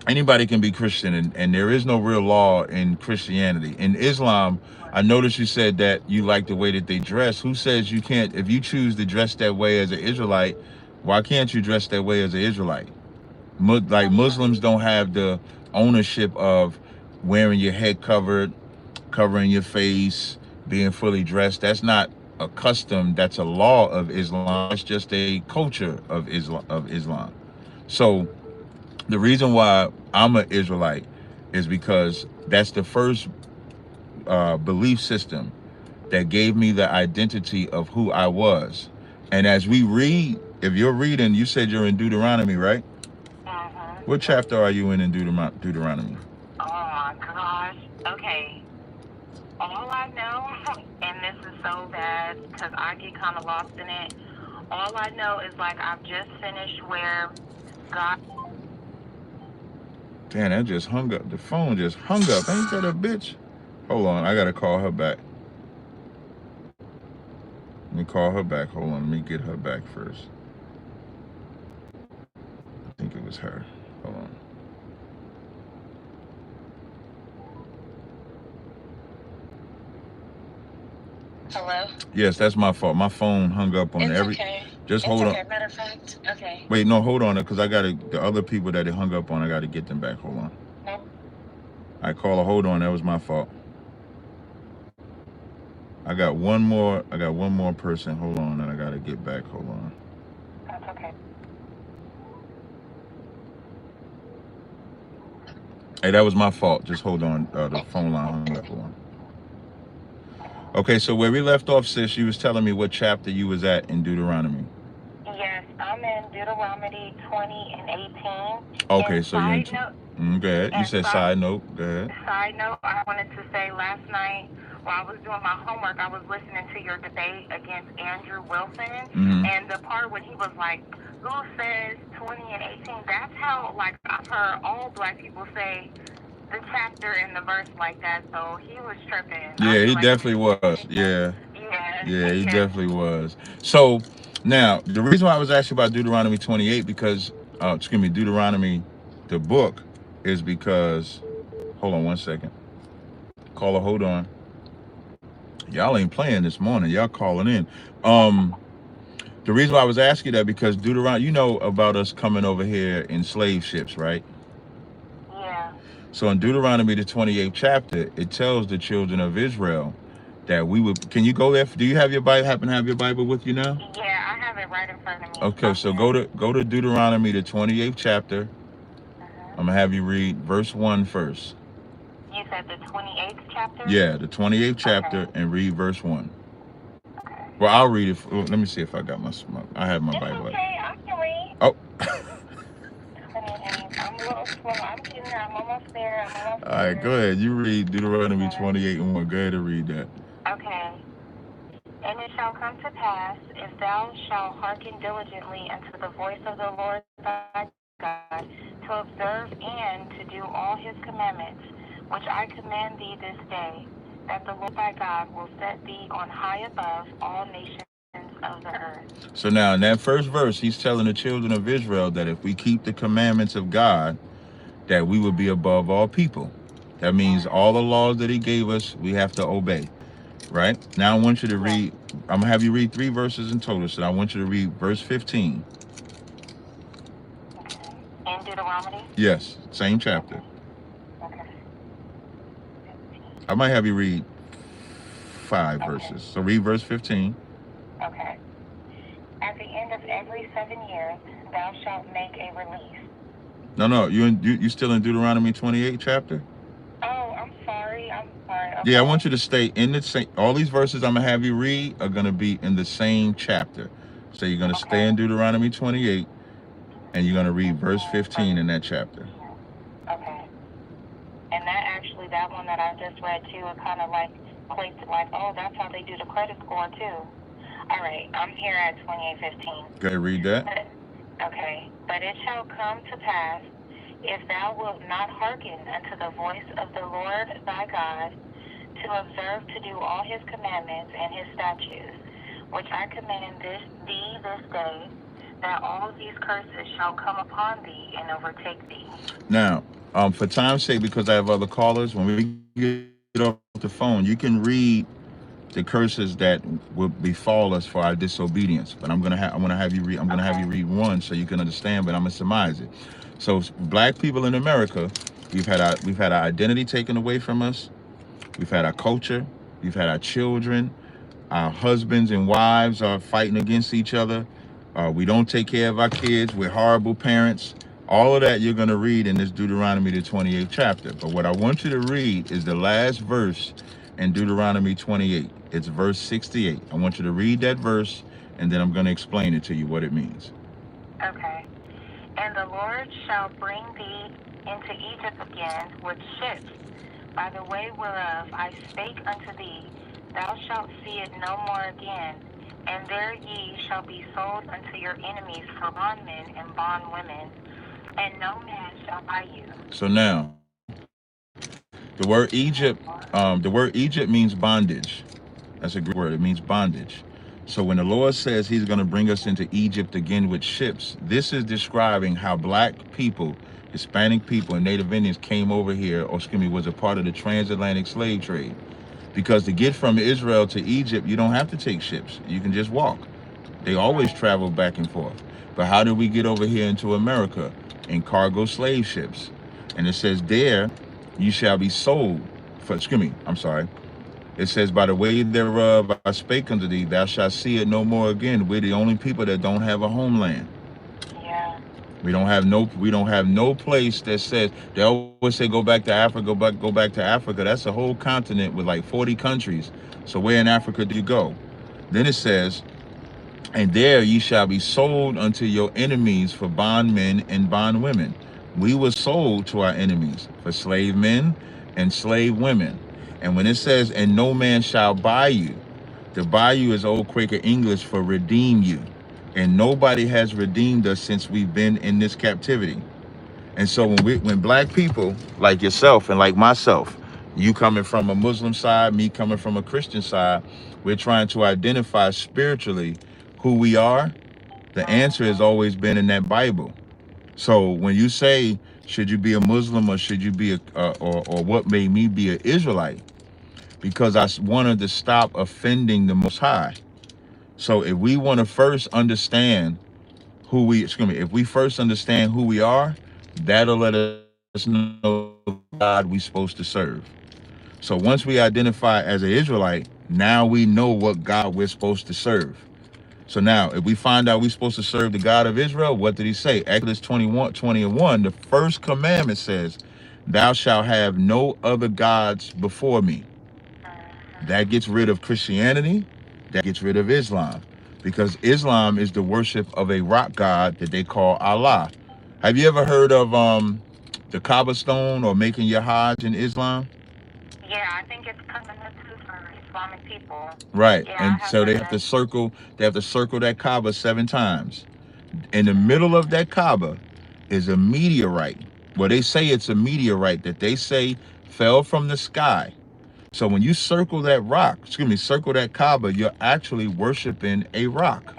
anybody can be Christian, and there is no real law in Christianity. In Islam, I noticed you said that you like the way that they dress. Who says you can't? If you choose to dress that way as an Israelite, why can't you dress that way as an Israelite? Like Muslims don't have the ownership of wearing your head covered, covering your face, being fully dressed. That's not a custom. That's a law of Islam. It's just a culture of Islam. So the reason why I'm an Israelite is because that's the first belief system that gave me the identity of who I was. And as we read, if you're reading, you said you're in Deuteronomy, right? What chapter are you in Deuteronomy? Oh my gosh. Okay. All I know, and this is so bad because I get kind of lost in it. All I know is like I've just finished where God. Damn, that just hung up. The phone just hung up. Ain't that a bitch? Hold on, I gotta call her back. Let me call her back. Hold on, let me get her back first. I think it was her. Hold on. Hello? Yes, that's my fault. My phone hung up on It's okay. Just It's hold okay. on. Matter of fact, okay. Wait, no, hold on, because I gotta the other people that it hung up on. I gotta get them back. Hold on. Nope. I call her. Hold on, that was my fault. I got one more. I got one more person. Hold on, and I gotta get back. Hold on. That's okay. Hey, that was my fault. Just hold on. The phone line hung up. Hold on. Okay, so where we left off, sis, you was telling me what chapter you was at in Deuteronomy. Yes, I'm in Deuteronomy 20 and 18. Okay, And so you're in. Go ahead. You said side note. Go ahead. Side note, I wanted to say last night while I was doing my homework, I was listening to your debate against Andrew Wilson, and the part when he was like, "Who says 20 and 18?" That's how like I've heard all black people say the chapter and the verse like that. So he was tripping. Yeah, he like, definitely was. Yeah. Yeah. Yeah, he definitely was. So now the reason why I was asking about Deuteronomy 28 because Deuteronomy the book is because hold on one second. Caller, hold on. Y'all ain't playing this morning. Y'all calling in. The reason why I was asking that because Deuteronomy, you know about us coming over here in slave ships, right? Yeah. So in Deuteronomy the 28th chapter, it tells the children of Israel that we would. Can you go there? Do you have your Bible? Happen to have your Bible with you now? Yeah, I have it right in front of me. Okay, so go to Deuteronomy the 28th chapter. I'm gonna have you read verse 1 first. You said the 28th chapter? Yeah, the 28th chapter and read verse 1. Okay. Well, I'll read it. Let me see if I got I have my Bible. Okay, I can read. Oh. I'm a little slow. I'm getting there. I'm almost there. All right, go ahead. You read Deuteronomy 28 and 1. Go ahead and read that. Okay. And it shall come to pass, if thou shalt hearken diligently unto the voice of the Lord thy God, to observe and to do all his commandments, which I command thee this day, that the Lord thy God will set thee on high above all nations of the earth. So now in that first verse, he's telling the children of Israel that if we keep the commandments of God, that we will be above all people. That means all the laws that he gave us, we have to obey. Right? Now I want you to read, I'm gonna have you read 3 verses in total. So I want you to read verse 15. In Deuteronomy? Yes, same chapter. Okay. I might have you read 5 verses. So read verse 15. Okay. At the end of every 7 years, thou shalt make a release. No, you still in Deuteronomy 28 chapter? Oh, I'm sorry. Okay. Yeah, I want you to stay in the same. All these verses I'm gonna have you read are gonna be in the same chapter. So you're gonna stay in Deuteronomy 28, and you're gonna read verse 15 in that chapter. Okay. And that one that I just read too, it kind of like clicked like, oh, that's how they do the credit score too. All right, I'm here at 2815. Go ahead, read that. Okay. But it shall come to pass, if thou wilt not hearken unto the voice of the Lord thy God, to observe to do all his commandments and his statutes, which I command thee this day, that all these curses shall come upon thee and overtake thee. Now, for time's sake, because I have other callers, when we get off the phone, you can read the curses that will befall us for our disobedience. But I'm gonna have you read. I'm gonna have you read Okay. one so you can understand. But I'm gonna surmise it. So, black people in America, we've had our identity taken away from us. We've had our culture. We've had our children. Our husbands and wives are fighting against each other. We don't take care of our kids. We're horrible parents. All of that you're going to read in this Deuteronomy, the 28th chapter. But what I want you to read is the last verse in Deuteronomy 28. It's verse 68. I want you to read that verse, and then I'm going to explain it to you what it means. Okay. And the Lord shall bring thee into Egypt again with ships, by the way whereof I spake unto thee. Thou shalt see it no more again, and there ye shall be sold unto your enemies for bondmen and bondwomen, and no man shall buy you. So now, the word Egypt means bondage. That's a Greek word. It means bondage. So when the Lord says he's going to bring us into Egypt again with ships, this is describing how black people, Hispanic people, and Native Indians came over here, or excuse me, was a part of the transatlantic slave trade. Because to get from Israel to Egypt, you don't have to take ships. You can just walk. They always Right. travel back and forth. But how did we get over here into America? In cargo slave ships. And it says there, you shall be sold for, excuse me, I'm sorry. It says, by the way thereof I spake unto thee, thou shalt see it no more again. We're the only people that don't have a homeland. Yeah. We don't have no place that says, they always say go back to Africa, go back to Africa. That's a whole continent with like 40 countries. So where in Africa do you go? Then it says, and there ye shall be sold unto your enemies for bondmen and bondwomen. We were sold to our enemies for slave men and slave women. And when it says, and no man shall buy you, to buy you is old Quaker English for redeem you. And nobody has redeemed us since we've been in this captivity. And so when black people like yourself and like myself, you coming from a Muslim side, me coming from a Christian side, we're trying to identify spiritually who we are. The answer has always been in that Bible. So when you say, should you be a Muslim or should you be or what made me be an Israelite? Because I wanted to stop offending the Most High. So if we want to first understand if we first understand who we are, that'll let us know the God we supposed to serve. So once we identify as an Israelite, now we know what God we're supposed to serve. So now, if we find out we're supposed to serve the God of Israel, what did he say? Exodus 21:20, the first commandment says, thou shalt have no other gods before me. That gets rid of Christianity. That gets rid of Islam. Because Islam is the worship of a rock god that they call Allah. Have you ever heard of the Kaaba stone or making your Hajj in Islam? Yeah, I think it's coming to for Islamic people. Right. Yeah, I And have so heard that. they have to circle that Kaaba 7 times. In the middle of that Kaaba is a meteorite. Well, they say it's a meteorite that they say fell from the sky. So when you circle that Kaaba, you're actually worshiping a rock.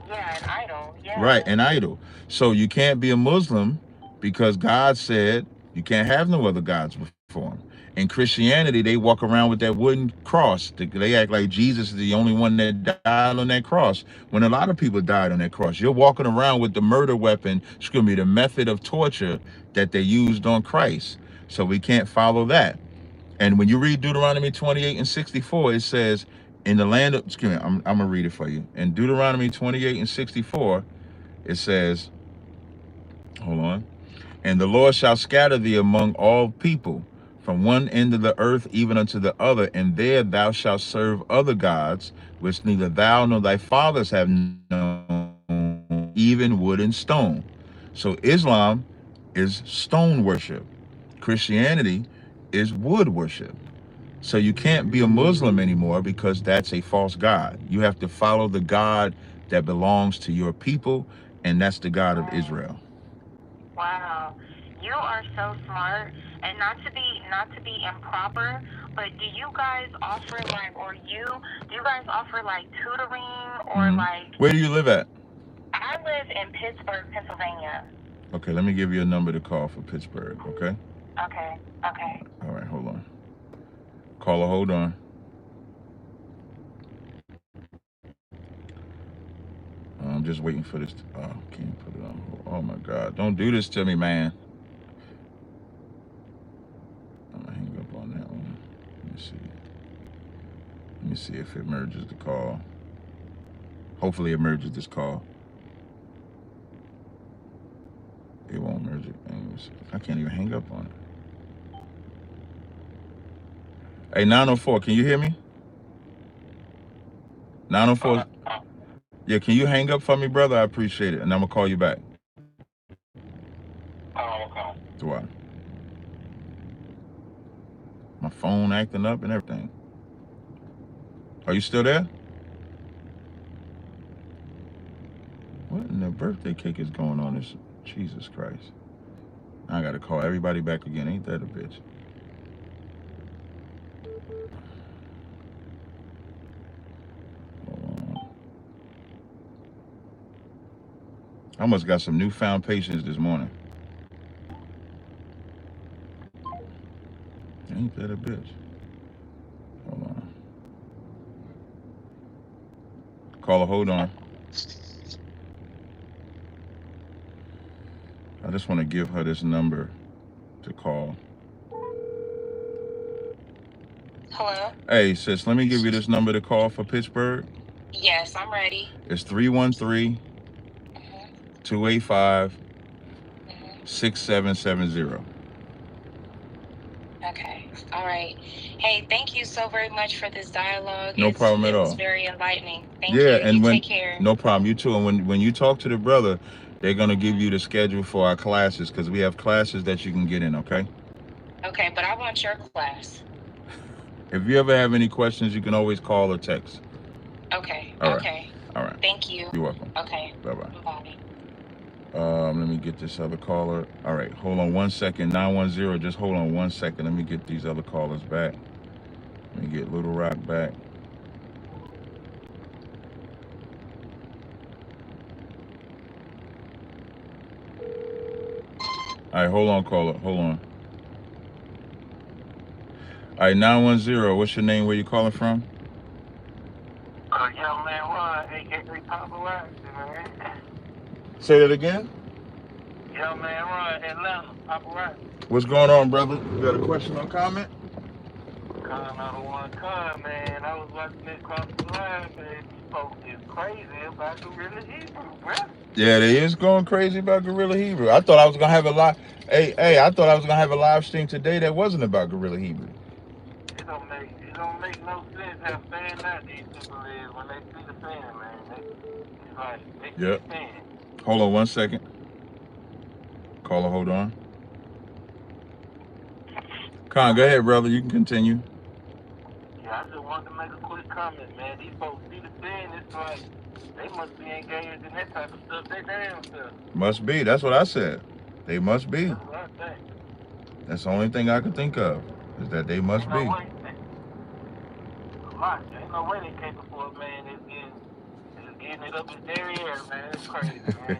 Yeah, an idol. Right, Yeah. an idol. So you can't be a Muslim because God said you can't have no other gods before him. In Christianity, they walk around with that wooden cross. They act like Jesus is the only one that died on that cross when a lot of people died on that cross. You're walking around with the murder weapon, the method of torture that they used on Christ. So we can't follow that. And when you read Deuteronomy 28:64, it says, in the land of, I'm going to read it for you. In Deuteronomy 28:64, it says, hold on, and the Lord shall scatter thee among all people, from one end of the earth even unto the other, and there thou shalt serve other gods, which neither thou nor thy fathers have known, even wood and stone. So Islam is stone worship. Christianity is wood worship. So you can't be a Muslim anymore because that's a false God. You have to follow the God that belongs to your people and that's the God of Israel. Wow. You are so smart. And not to be improper, but do you guys offer like tutoring or like Where do you live at? I live in Pittsburgh, Pennsylvania. Okay, let me give you a number to call for Pittsburgh, okay? Okay. All right, hold on. Caller, hold on. I'm just waiting for this. Can't put it on hold. Oh my God! Don't do this to me, man. I'm gonna hang up on that one. Let me see if it merges the call. Hopefully, it merges this call. It won't merge it. I can't even hang up on it. Hey, 904, can you hear me? 904. Yeah, can you hang up for me, brother? I appreciate it, and I'm gonna call you back. Oh, okay. Do I? My phone acting up and everything. Are you still there? What in the birthday cake is going on? This Jesus Christ! I gotta call everybody back again. Ain't that a bitch? I must got some newfound patience this morning. Ain't that a bitch? Hold on. Caller, hold on. I just want to give her this number to call. Hello? Hey, sis, let me give you this number to call for Pittsburgh. Yes, I'm ready. It's 313 285 6770. Okay. All right. Hey, thank you so very much for this dialogue. No problem at all. It was very enlightening. Thank you. Yeah, and You when take care. no problem, you too. And when you talk to the brother, they're gonna give you the schedule for our classes because we have classes that you can get in. Okay. Okay, but I want your class. If you ever have any questions, you can always call or text. Okay. All right. Okay. All right. Thank you. You're welcome. Okay. Bye bye. Bye. Let me get this other caller. All right, hold on 1 second. 910. Just hold on 1 second. Let me get these other callers back. Let me get Little Rock back. All right, hold on, caller. Hold on. All right, 910. What's your name? Where you calling from? Young man Ron, aka Paparazzi, man. Say that again. Young man Ron, Atlanta, Paparazzi. What's going on, brother? You got a question or comment? Another one, man. I was watching this cross the line, man. These folks is crazy about Gorilla Hebrew, bro. Yeah, they is going crazy about Gorilla Hebrew. I thought I was gonna have a live. Hey, I thought I was gonna have a live stream today that wasn't about Gorilla Hebrew. It don't make no sense how fan out these people is when they see the fan, man. It's like they see the fan. Hold on 1 second. Caller, hold on. Con, go ahead, brother. You can continue. Yeah, I just wanted to make a quick comment, man. These folks see the fan, it's like they must be engaged in that type of stuff. They damn stuff. Must be. That's what I said. They must be. That's what I think. That's the only thing I can think of is that they must be. Ain't no way they capable of, man. It's getting it up his derriere, man. It's crazy, man.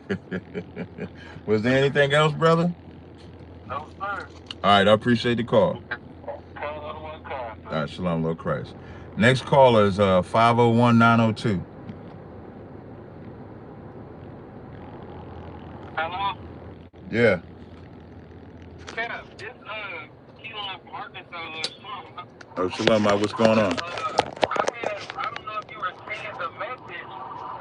Was there anything else, brother? No, sir. All right, I appreciate the call. All right, shalom, Lord Christ. Next caller is 501-902. Hello? Yeah. Yeah, this Keelan from Arkansas. Oh, shalom, what's going on? I don't know if you received the message,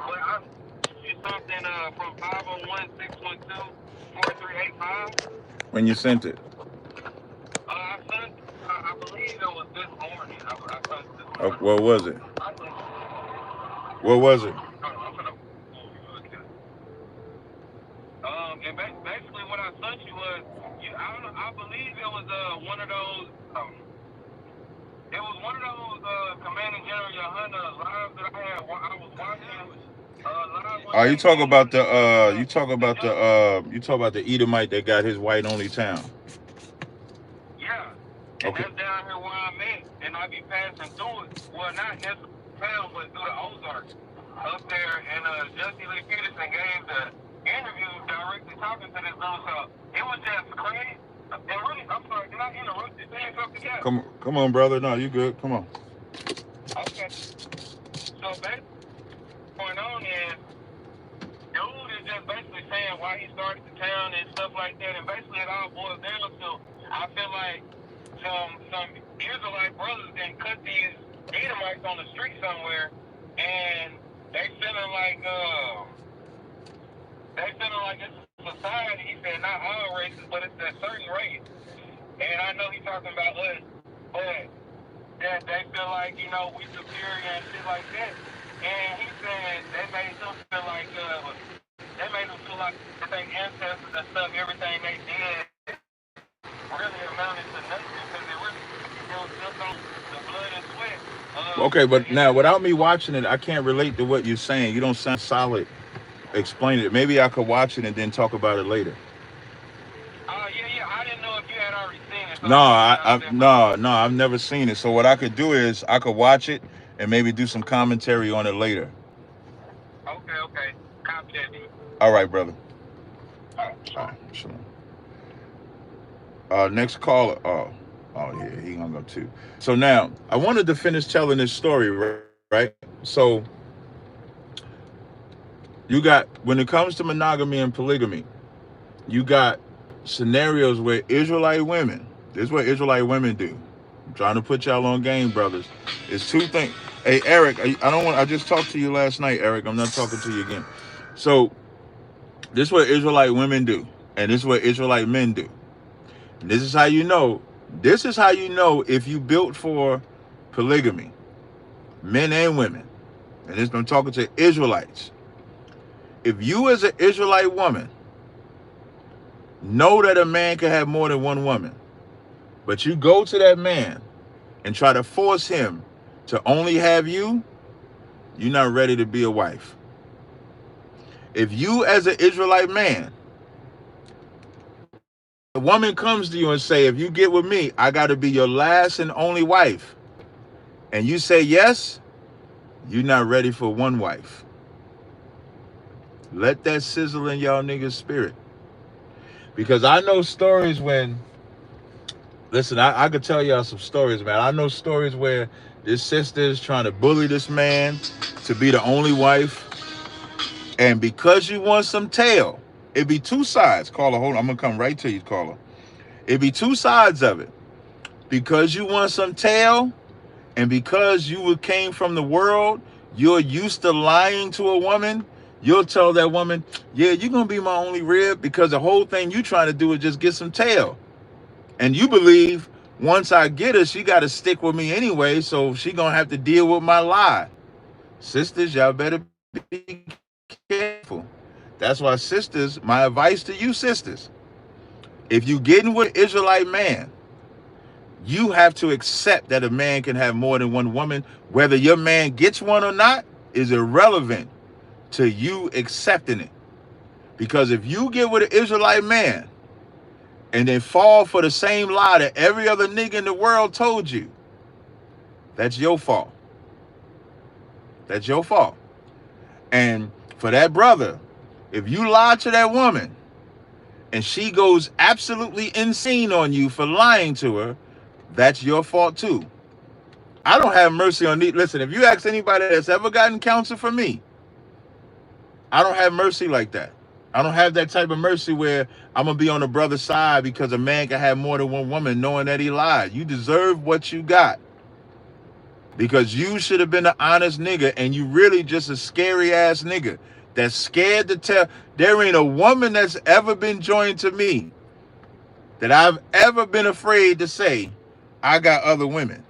but I sent you something from 501-612-4385. When you sent it? I believe it was this morning. I sent it this morning. What was it? What was it? And basically what I sent you was, I believe it was one of those, it was one of those Commanding General Yohana lives that I was watching live Oh, you talk about the Edomite that got his white only town. Yeah. And Okay. that's down here where I'm at. And I be passing through it. Well, not necessarily town, but through the Ozarks. Up there, and Jesse Lee Peterson gave the interview directly talking to this dude. So it was just crazy. And really, I'm sorry, did I interrupt you saying something else? Come on, brother. No, you good. Come on. Okay. So basically, what's going on is, dude is just basically saying why he started the town and stuff like that. And basically, it all boils down to, I feel like some Israelite brothers then cut these Edomites on the street somewhere, and they feeling like it's a society. He said not all races, but it's a certain race. And I know he's talking about us, but that they feel like, you know, we superior and shit like that. And he said they made them feel like their ancestors and stuff, everything they did really amounted to nothing because it was just on the blood and sweat. Okay, but now without me watching it, I can't relate to what you're saying. You don't sound solid. Explain it. Maybe I could watch it and then talk about it later. Yeah. I didn't know if you had already seen it. So No, I've never seen it. So what I could do is I could watch it and maybe do some commentary on it later. Okay. Copy that, dude. All right, brother. All right. Shalom. Next caller. Oh yeah, he hung up too. So now I wanted to finish telling this story, right? So you got, when it comes to monogamy and polygamy, you got scenarios where Israelite women, this is what Israelite women do. I'm trying to put y'all on game, brothers. It's two things. Hey, Eric, I just talked to you last night, Eric. I'm not talking to you again. So this is what Israelite women do, and this is what Israelite men do. And this is how you know. This is how you know if you built for polygamy, men and women. And this, I'm talking to Israelites. If you as an Israelite woman know that a man can have more than one woman, but you go to that man and try to force him to only have you, you're not ready to be a wife. If you as an Israelite man, a woman comes to you and say, if you get with me, I got to be your last and only wife, and you say yes, you're not ready for one wife. Let that sizzle in y'all niggas' spirit. Because I know stories when, listen, I could tell y'all some stories, man. I know stories where this sister is trying to bully this man to be the only wife. And because you want some tail, it'd be two sides. Caller, hold on. I'm going to come right to you, caller. It'd be two sides of it. Because you want some tail, and because you came from the world, you're used to lying to a woman. You'll tell that woman, yeah, you're going to be my only rib, because the whole thing you trying to do is just get some tail. And you believe once I get her, she got to stick with me anyway, so she going to have to deal with my lie. Sisters, y'all better be careful. That's why, sisters, my advice to you sisters, if you getting with an Israelite man, you have to accept that a man can have more than one woman. Whether your man gets one or not is irrelevant to you accepting it. Because if you get with an Israelite man and then fall for the same lie that every other nigga in the world told you, that's your fault. That's your fault. And for that brother, if you lie to that woman and she goes absolutely insane on you for lying to her, that's your fault too. I don't have mercy on these. Listen, if you ask anybody that's ever gotten counsel from me, I don't have mercy like that. I don't have that type of mercy where I'm going to be on the brother's side because a man can have more than one woman knowing that he lied. You deserve what you got. Because you should have been an honest nigga, and you really just a scary ass nigga that's scared to tell. There ain't a woman that's ever been joined to me that I've ever been afraid to say, I got other women.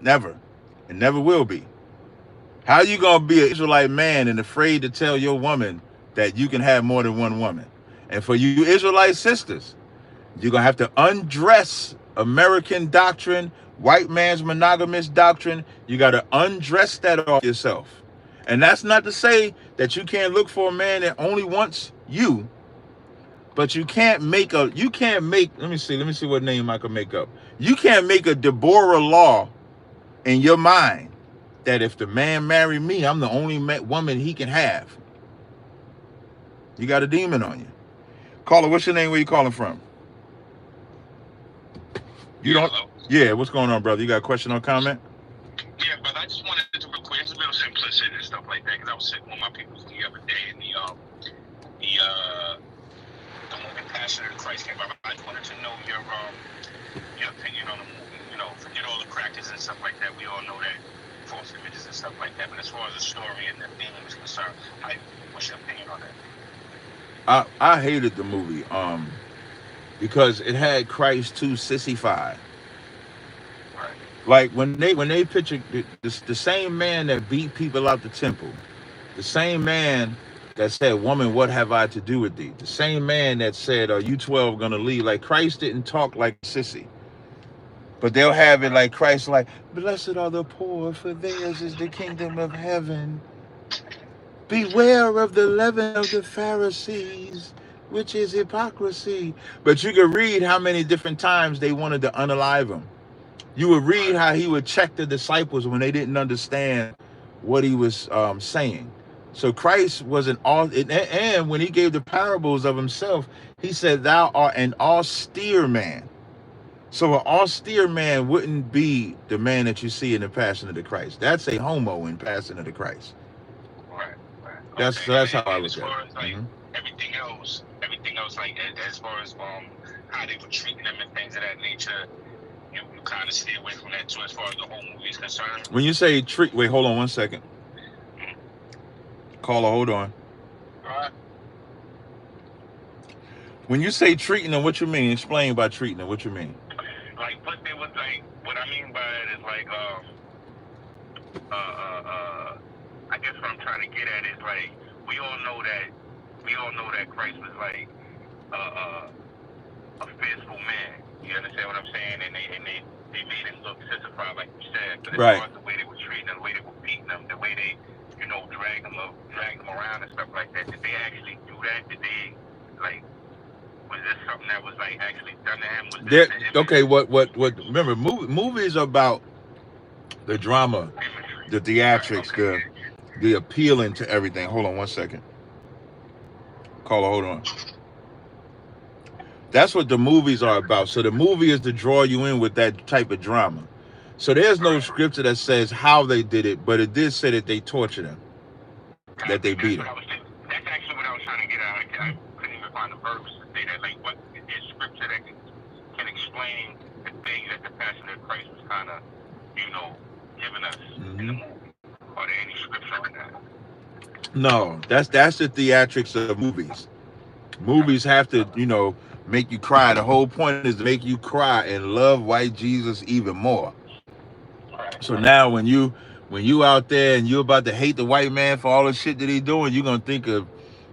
Never. And never will be. How you going to be an Israelite man and afraid to tell your woman that you can have more than one woman? And for you Israelite sisters, you're going to have to undress American doctrine, white man's monogamous doctrine. You got to undress that off yourself. And that's not to say that you can't look for a man that only wants you, but you can't make, let me see what name I can make up. You can't make a Deborah law in your mind that if the man marry me, I'm the only woman he can have. You got a demon on you. Caller, what's your name? Where you calling from? You don't. Hello? Yeah, what's going on, brother? You got a question or comment? Yeah, brother, I just wanted to real quick. It's a little simplicity and stuff like that because I was sitting with my people the other day and the movie Passion of the Christ came out. I just wanted to know your opinion on the movie. You know, forget all the crackers and stuff like that. We all know that false images and stuff like that. But as far as the story and the theme is concerned, what's your opinion on that? I hated the movie because it had Christ too sissified. Right. Like when they picture the same man that beat people out the temple, the same man that said, "Woman, what have I to do with thee?" The same man that said, "Are you 12 gonna leave?" Like Christ didn't talk like a sissy, but they'll have it like Christ, like, "Blessed are the poor, for theirs is the kingdom of heaven. Beware of the leaven of the Pharisees, which is hypocrisy." But you could read how many different times they wanted to unalive him. You would read how he would check the disciples when they didn't understand what he was saying. So Christ was and when he gave the parables of himself, he said, "Thou art an austere man." So an austere man wouldn't be the man that you see in the Passion of the Christ. That's a homo in Passion of the Christ. Right. That's Okay. that's how I look as at far it. as like everything else, like as far as how they were treating them and things of that nature, you kind of stay away from that too, as far as the whole movie is concerned. When you say treat, wait, hold on one second. Caller, hold on. All right. When you say treating them, what you mean? Explain by treating them. What you mean? Like, but they was like, what I mean by it is like, I guess what I'm trying to get at is like, we all know that Christ was like a faithful man. You understand what I'm saying? And they made him look sissified, like you said. But as Right. far as the way they were treating him, the way they were beating him, the way they, drag him around and stuff like that, did they actually do that? Did they, like, was this something that was like actually done to him? Was this okay, what remember, movies are about the drama, the theatrics, the appealing to everything. Hold on one second. Caller, hold on. That's what the movies are about. So the movie is to draw you in with that type of drama. So there's no scripture that says how they did it, but it did say that they tortured him, that they beat him. That's actually what I was trying to get at. I couldn't even find the verse to say that. Like, what is scripture that can explain the things that the Passion of Christ was kind of, giving us in the movie? Are there any scripture on that? No, that's the theatrics of movies. Movies have to, make you cry. The whole point is to make you cry and love white Jesus even more. So now when you out there and you about to hate the white man for all the shit that he doing, you're gonna think of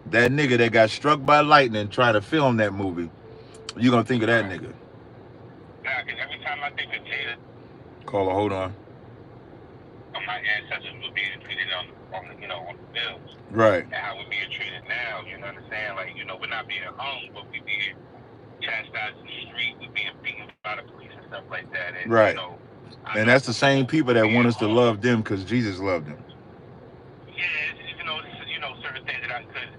that nigga that got struck by lightning trying to film that movie. You're gonna think of that nigga. Yeah, because every time I think of Jesus, Caller, hold on. My ancestors were being treated on the bills. Right. And how we're being treated now, you know what I'm saying? Like, we're not being hung, but we're being chastised in the street, we're being beaten by the police and stuff like that. And, right. And that's the same people that want us to love them because Jesus loved them. Yeah, certain things that because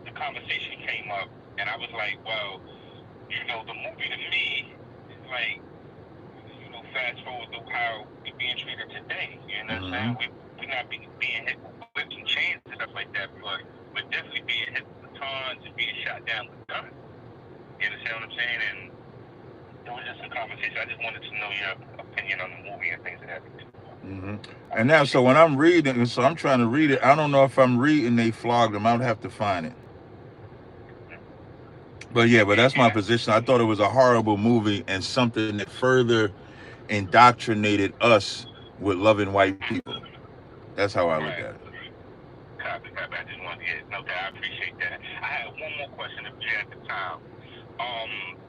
the conversation came up, and I was like, well, the movie to me is like, fast forward to how we're being treated today. You know what I'm saying? We're not being hit with whips and chains and stuff like that, but we're definitely being hit with batons and being shot down with guns. You understand what I'm saying? And it was just a conversation. I just wanted to know your opinion on the movie and things of that nature. And now, so when I'm reading, so I'm trying to read it. I don't know if I'm reading they flogged him. I would have to find it. But yeah, but that's my position. I thought it was a horrible movie and something that further indoctrinated us with loving white people. That's how I look at it. Copy. I just wanted to get no, I appreciate that. I had one more question if you had the time.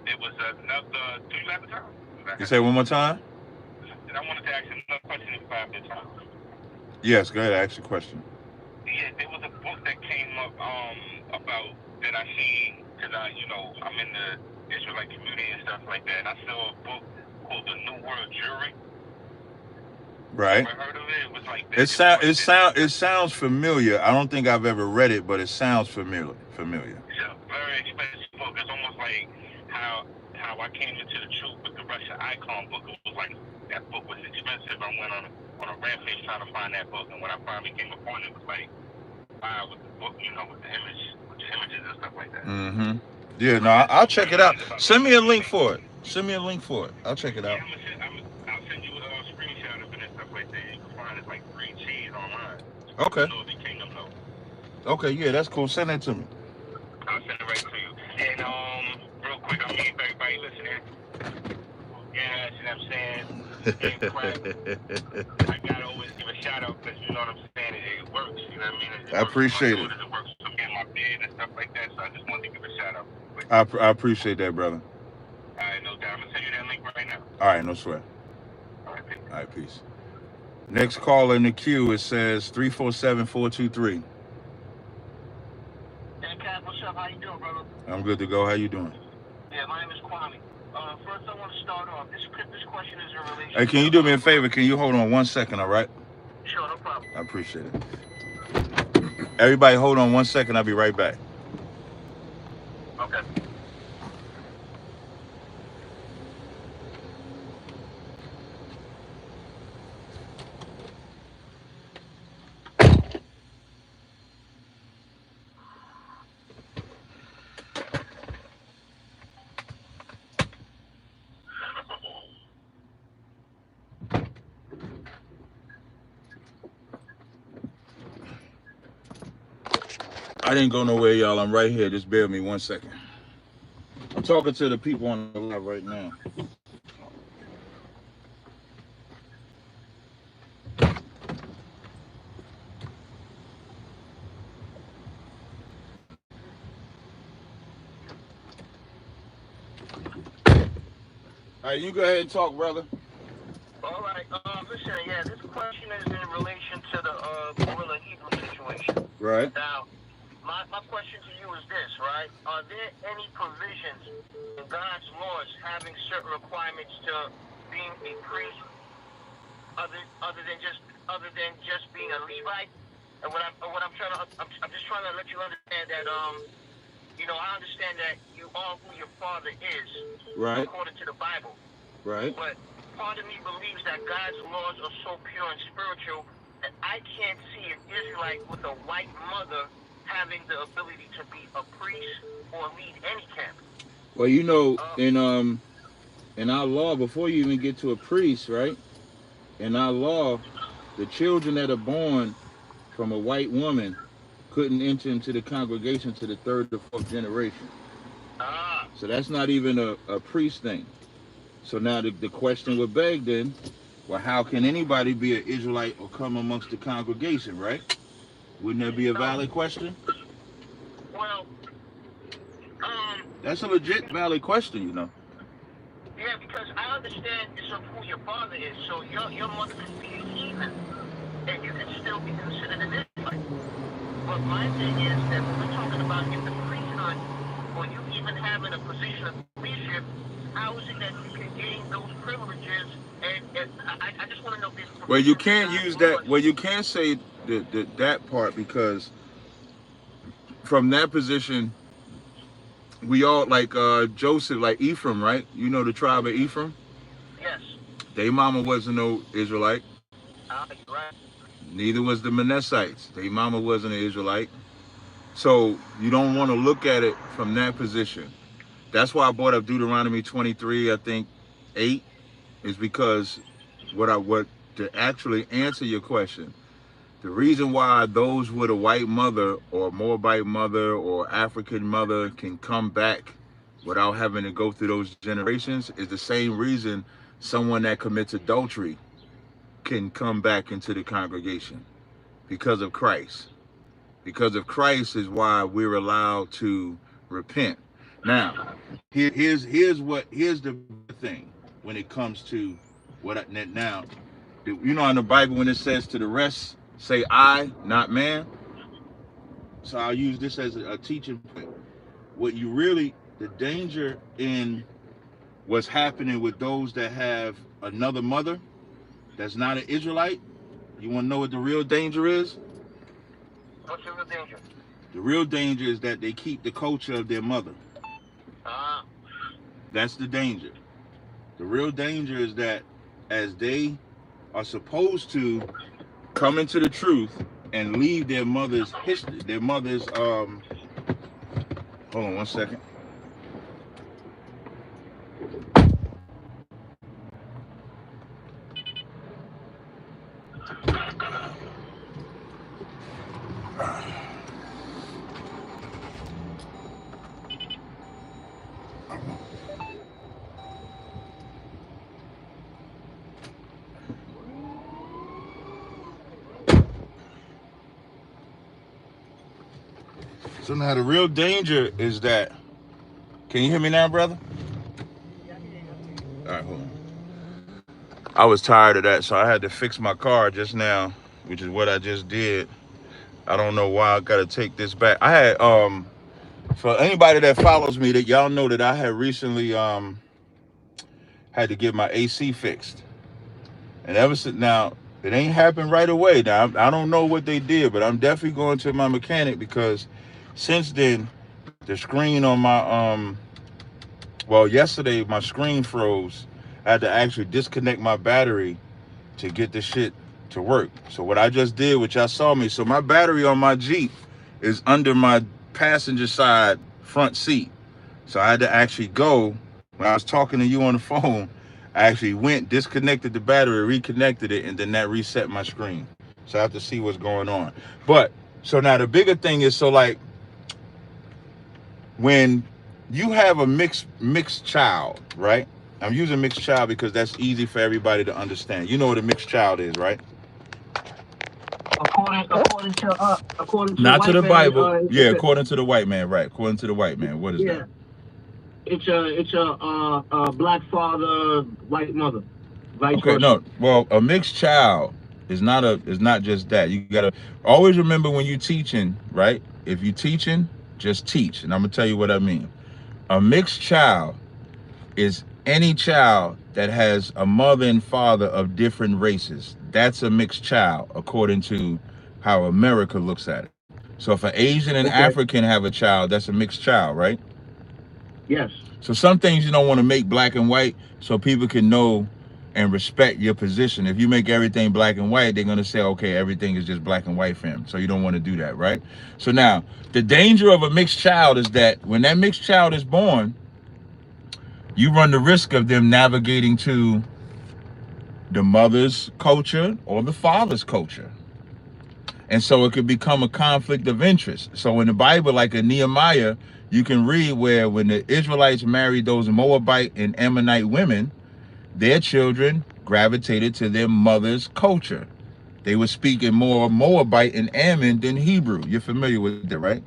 It was another. Do you have the time? You say one more time? I wanted to ask you another question if you have the time. Yes, go ahead. Ask your question. Yeah, there was a book that came up about that I seen because I'm in the Israelite community and stuff like that. And I saw a book called The New World Jury. Right. Ever heard of it? It was like It sounds familiar. I don't think I've ever read it, but it sounds familiar. It's a very expensive book. It's almost like how I came into the truth with the Russian Icon book. It was like that book was expensive. I went on a rampage trying to find that book, and when I finally came upon it, it was like, wow, with the book, with the images and stuff like that. Mm-hmm. Yeah, no, I'll check it out. Send me a link for it. I'll check it out. I'll send you a screenshot of it and stuff like that. You can find it like Green Cheese online. Okay. Northern Kingdom, though. Okay, yeah, that's cool. Send it to me. I'll send it right to you. And real quick, I mean, for everybody listening, yeah, you know what I'm saying? I gotta always give a shout out because you know what I'm saying. It works. You know what I mean? I appreciate it. It works for me in my bed and stuff like that. So I just wanted to give a shout out. I appreciate that, brother. All right, no doubt. I'm gonna send you that link right now. All right, no sweat. All right, peace. Next caller in the queue, it says 347-423. Hey, Cap, what's up? How you doing, brother? I'm good to go. How you doing? Yeah, my name is Kwame. First, I want to start off. This question is in relation. Hey, can you do me a favor? Can you hold on 1 second, all right? Sure, no problem. I appreciate it. Everybody hold on 1 second. I'll be right back. Okay. I didn't go nowhere, y'all. I'm right here. Just bear with me 1 second. I'm talking to the people on the live right now. All right, you go ahead and talk, brother. All right. Listen, yeah, this question is in relation to the Gorilla Hebrew situation. Right. Now, my question to you is this, right? Are there any provisions in God's laws having certain requirements to being a priest, other than just being a Levite? And I'm just trying to let you understand that I understand that you are who your father is, right, according to the Bible. Right. But part of me believes that God's laws are so pure and spiritual that I can't see an Israelite with a white mother having the ability to be a priest or lead any camp. Well, in our law, before you even get to a priest, right? In our law, the children that are born from a white woman couldn't enter into the congregation to the third or fourth generation. So that's not even a priest thing. So now the question would beg then, well, how can anybody be an Israelite or come amongst the congregation, right? Wouldn't that be a valid question? Well, that's a legit valid question, Yeah, because I understand of who your father is. So your mother could be a heathen, and you can still be considered an Israelite. But my thing is that when we're talking about in the priesthood, or you even having a position of leadership, how is it that you can gain those privileges? And I just want to know this. Well, you can't use that. Well, you can't say that part because from that position, we all like Joseph, like Ephraim, right? You know the tribe of Ephraim? Yes. Their mama wasn't no Israelite. Right. Neither was the Manassites. Their mama wasn't an Israelite. So you don't want to look at it from that position. That's why I brought up Deuteronomy 23, I think 8, is because to actually answer your question, the reason why those with a white mother or Moabite mother or African mother can come back without having to go through those generations is the same reason someone that commits adultery can come back into the congregation, because of Christ. Because of Christ is why we're allowed to repent. Now, here's the thing when it comes to now, in the Bible when it says to the rest, say I, not man. So I'll use this as a teaching point. What you really, the danger in what's happening with those that have another mother that's not an Israelite, you want to know what the real danger is? What's the real danger? The real danger is that they keep the culture of their mother. That's the danger. The real danger is that as they are supposed to come into the truth and leave their mother's history, their mother's hold on one second. So now the real danger is that, can you hear me now, brother? All right, hold on. I was tired of that, so I had to fix my car just now, which is what I just did. I don't know why I gotta take this back. I had for anybody that follows me, that y'all know that I had recently had to get my AC fixed. And ever since now, it ain't happened right away. Now I don't know what they did, but I'm definitely going to my mechanic because since then the screen on my yesterday my screen froze. I had to actually disconnect my battery to get the shit to work. So what I just did, which y'all saw me, so my battery on my Jeep is under my passenger side front seat. So I had to actually go, when I was talking to you on the phone, I actually went, disconnected the battery, reconnected it, and then that reset my screen. So I have to see what's going on. But, so now the bigger thing is, so like, when you have a mixed child, right? I'm using mixed child because that's easy for everybody to understand. You know what a mixed child is, right? According to Not to the Bible. yeah, According to the white man, right? According to the white man, what is that? It's a black father, white mother. Vice Okay, versa. no. Well, a mixed child is not just that. You gotta always remember when you're teaching, right? If you're teaching, just teach, and I'm gonna tell you what I mean. A mixed child is any child that has a mother and father of different races. That's a mixed child, according to how America looks at it. So if an Asian and African have a child, that's a mixed child, right? Yes. So some things you don't want to make black and white so people can know and respect your position. If you make everything black and white, they're going to say, okay, everything is just black and white for him. So you don't want to do that, right? So now, the danger of a mixed child is that when that mixed child is born, you run the risk of them navigating to the mother's culture or the father's culture. And so it could become a conflict of interest. So in the Bible, like in Nehemiah, you can read where when the Israelites married those Moabite and Ammonite women, their children gravitated to their mother's culture. They were speaking more Moabite and Ammon than Hebrew. You're familiar with that, right?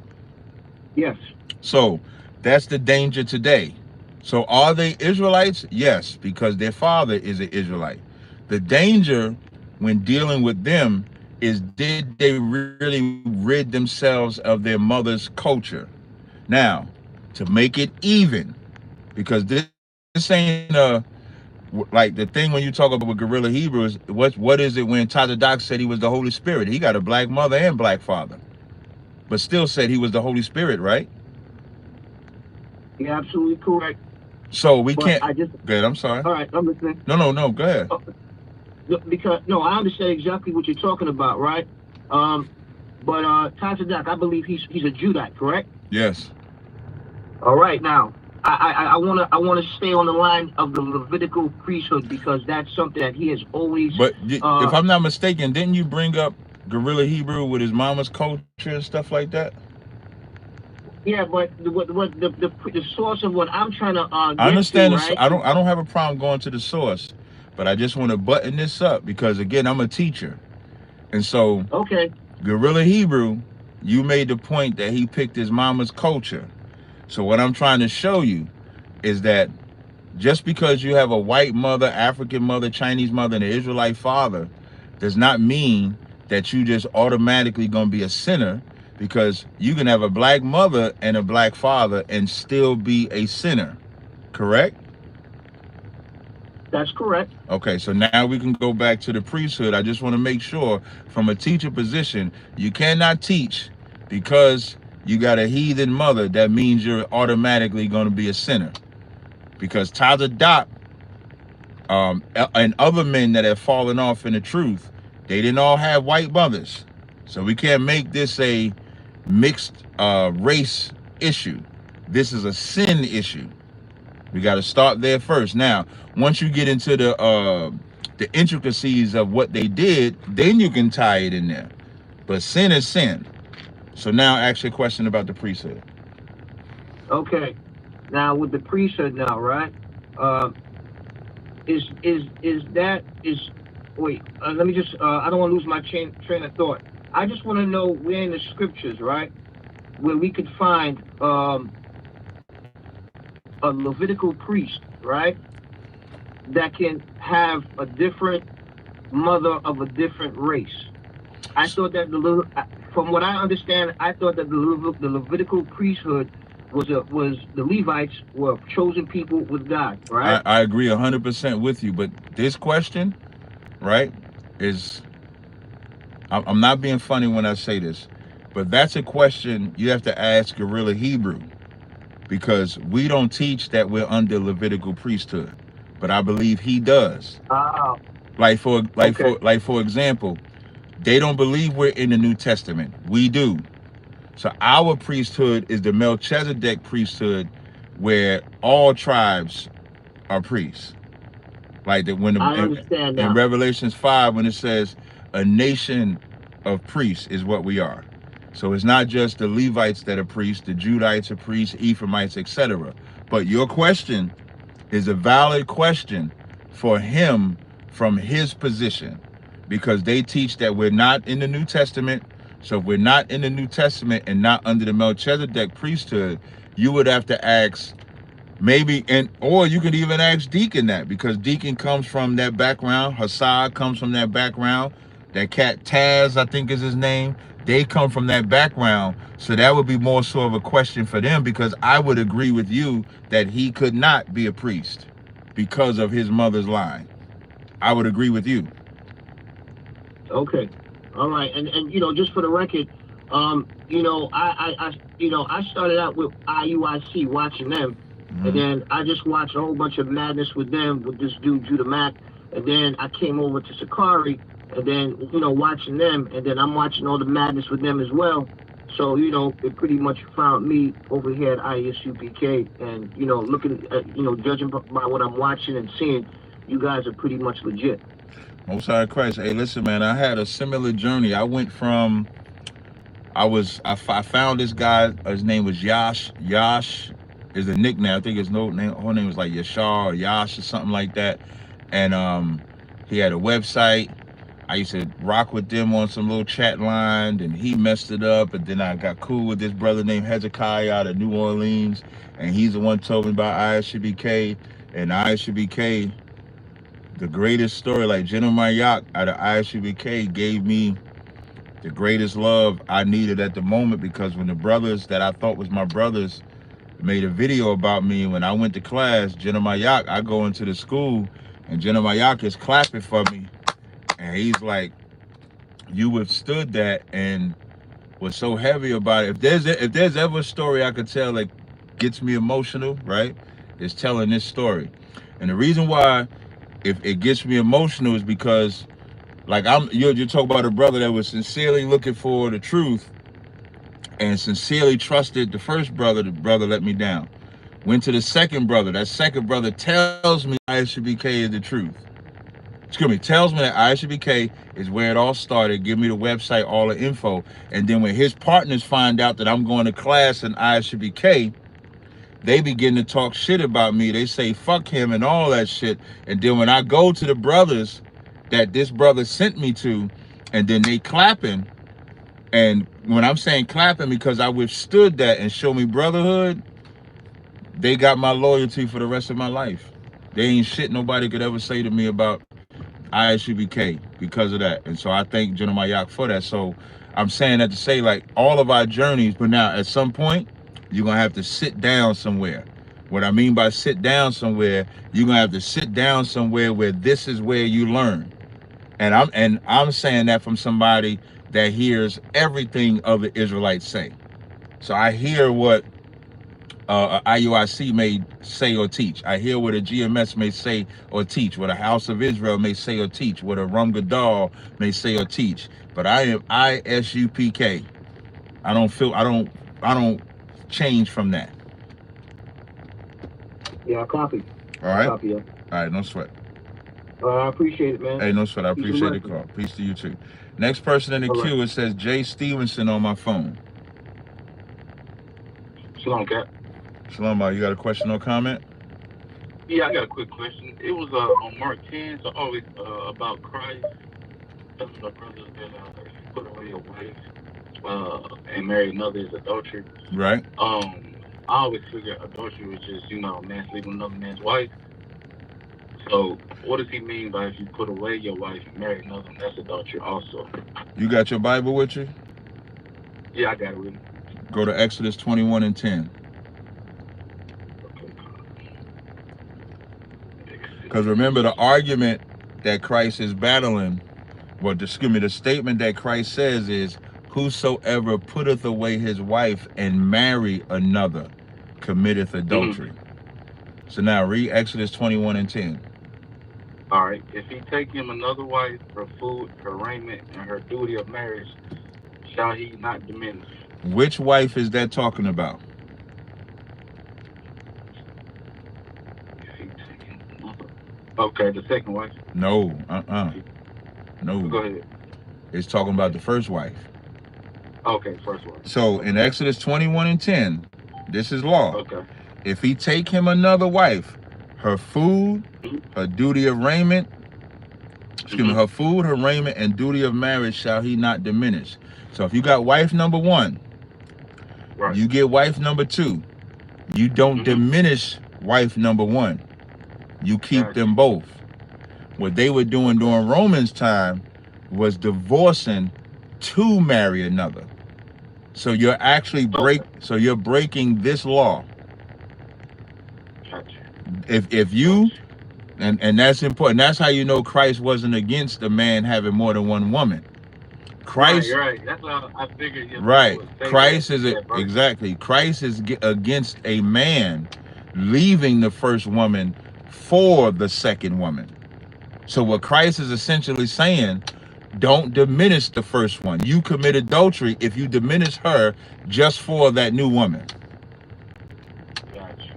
Yes. So that's the danger today. So are they Israelites? Yes, because their father is an Israelite. The danger when dealing with them is, did they really rid themselves of their mother's culture? Now, to make it even, because this ain't like the thing when you talk about with Guerrilla Hebrews, what is it when Tazaryach said he was the Holy Spirit? He got a black mother and black father, but still said he was the Holy Spirit, right? You're absolutely correct. So we But can't. I just. Good. I'm sorry. All right, I'm listening. No. Go ahead. Because I understand exactly what you're talking about, right? But Tazaryach, I believe he's a Judite, correct? Yes. All right, now I wanna stay on the line of the Levitical priesthood because that's something that he has always. But if I'm not mistaken, didn't you bring up Guerrilla Hebrew with his mama's culture and stuff like that? Yeah, but the source of what I'm trying to I understand. right? I don't have a problem going to the source, but I just want to button this up because again, I'm a teacher, and so okay. Guerrilla Hebrew, you made the point that he picked his mama's culture. So what I'm trying to show you is that just because you have a white mother, African mother, Chinese mother, and an Israelite father does not mean that you just automatically gonna be a sinner, because you can have a black mother and a black father and still be a sinner, correct? That's correct. Okay, so now we can go back to the priesthood. I just want to make sure, from a teacher position, you cannot teach because you got a heathen mother. That means you're automatically going to be a sinner. Because Tazaryach and other men that have fallen off in the truth, they didn't all have white mothers. So we can't make this a mixed race issue. This is a sin issue. We got to start there first. Now, once you get into the intricacies of what they did, then you can tie it in there. But sin is sin. So now ask your question about the priesthood. Okay. Now with the priesthood now, right? Is wait, let me just I don't want to lose my train of thought. I just want to know where in the scriptures, right, where we could find a Levitical priest, right, that can have a different mother of a different race. I thought that from what I understand, I thought that the Levitical priesthood was the Levites were chosen people with God, right? I agree 100% with you, but this question, right, is, I'm not being funny when I say this, but that's a question you have to ask Guerrilla Hebrew, because we don't teach that we're under Levitical priesthood, but I believe he does. Like for example, they don't believe we're in the New Testament. We do. So our priesthood is the Melchizedek priesthood, where all tribes are priests. Like that when I understand in now. Revelations 5, when it says a nation of priests is what we are. So it's not just the Levites that are priests, the Judites are priests, Ephraimites, etc. But your question is a valid question for him from his position, because they teach that we're not in the New Testament. So if we're not in the New Testament and not under the Melchizedek priesthood, you would have to ask maybe, or you could even ask Deacon that, because Deacon comes from that background. Hassad comes from that background. That cat Taz, I think is his name. They come from that background. So that would be more sort of a question for them, because I would agree with you that he could not be a priest because of his mother's line. I would agree with you. Okay. All right. And just for the record, I started out with IUIC watching them, and then I just watched a whole bunch of madness with them, with this dude Judah Mack, and then I came over to Sakari, and then watching them, and then I'm watching all the madness with them as well. So it pretty much found me over here at ISUPK, and looking at judging by what I'm watching and seeing, you guys are pretty much legit. Most High Christ. Hey, listen, man, I had a similar journey. I went from, I found this guy. His name was Yash. Yash is the nickname. I think his whole name was like Yashar or Yash or something like that. And he had a website. I used to rock with them on some little chat line, and he messed it up. And then I got cool with this brother named Hezekiah out of New Orleans, and he's the one who told me about ISUBK. And ISUBK, the greatest story, like Tazaryach out of ISUBK gave me the greatest love I needed at the moment, because when the brothers that I thought was my brothers made a video about me, when I went to class, Tazaryach, I go into the school, and Tazaryach is clapping for me. And he's like, you withstood that and was so heavy about it. If there's ever a story I could tell that gets me emotional, right, is telling this story. And the reason why if it gets me emotional is because, like, you talk about a brother that was sincerely looking for the truth and sincerely trusted the first brother. The brother let me down. Went to the second brother. That second brother tells me ISUBK is the truth. Tells me that ISUBK is where it all started, give me the website, all the info. And then when his partners find out that I'm going to class in ISUBK, they begin to talk shit about me. They say, fuck him and all that shit. And then when I go to the brothers that this brother sent me to, and then they clapping. And when I'm saying clapping, because I withstood that and show me brotherhood, they got my loyalty for the rest of my life. They ain't shit nobody could ever say to me about ISUBK. because of that. And so I thank Tazaryach for that. So I'm saying that to say, like, all of our journeys, but now at some point, you're going to have to sit down somewhere. What I mean by sit down somewhere, you're going to have to sit down somewhere where this is where you learn. And I'm saying that from somebody that hears everything other Israelites say. So I hear what a IUIC may say or teach. I hear what a GMS may say or teach, what a House of Israel may say or teach, what a Rum Gadal may say or teach. But I am ISUPK. I don't change from that. Yeah, I copy. All right. Copy, yeah. All right, no sweat. I appreciate it, man. Hey, no sweat. I appreciate the call. Peace to you too. Next person in the queue, it says Jay Stevenson on my phone. Shalom, Cap. Shalom, you got a question or comment? Yeah, I got a quick question. It was on Mark 10, so always about Christ. Telling the brothers that put away your wife and marry another is adultery. Right. I always figured adultery was just, a man sleeping with another man's wife. So what does he mean by if you put away your wife and marry another one, that's adultery also? You got your Bible with you? Yeah, I got it with me. Go to Exodus 21:10. Because remember, the argument that Christ is battling, the statement that Christ says is, whosoever putteth away his wife and marry another committeth adultery. So now read Exodus 21:10. All right. If he take him another wife, her food, her raiment, and her duty of marriage, shall he not diminish? Which wife is that talking about? Okay, the second wife. No, No. Go ahead. It's talking about the first wife. Okay, first wife. So in Exodus 21:10, this is law. Okay. If he take him another wife, her food, her duty of raiment, her food, her raiment, and duty of marriage shall he not diminish. So if you got wife number one, right, you get wife number two, you don't diminish wife number one. You keep them both. What they were doing during Romans' time was divorcing to marry another. So you're actually you're breaking this law. If you and that's important. That's how you know Christ wasn't against a man having more than one woman. Christ, right. That's what I figured. Right. Christ is exactly. Christ is against a man leaving the first woman for the second woman. So what Christ is essentially saying, don't diminish the first one. You commit adultery if you diminish her just for that new woman. Gotcha.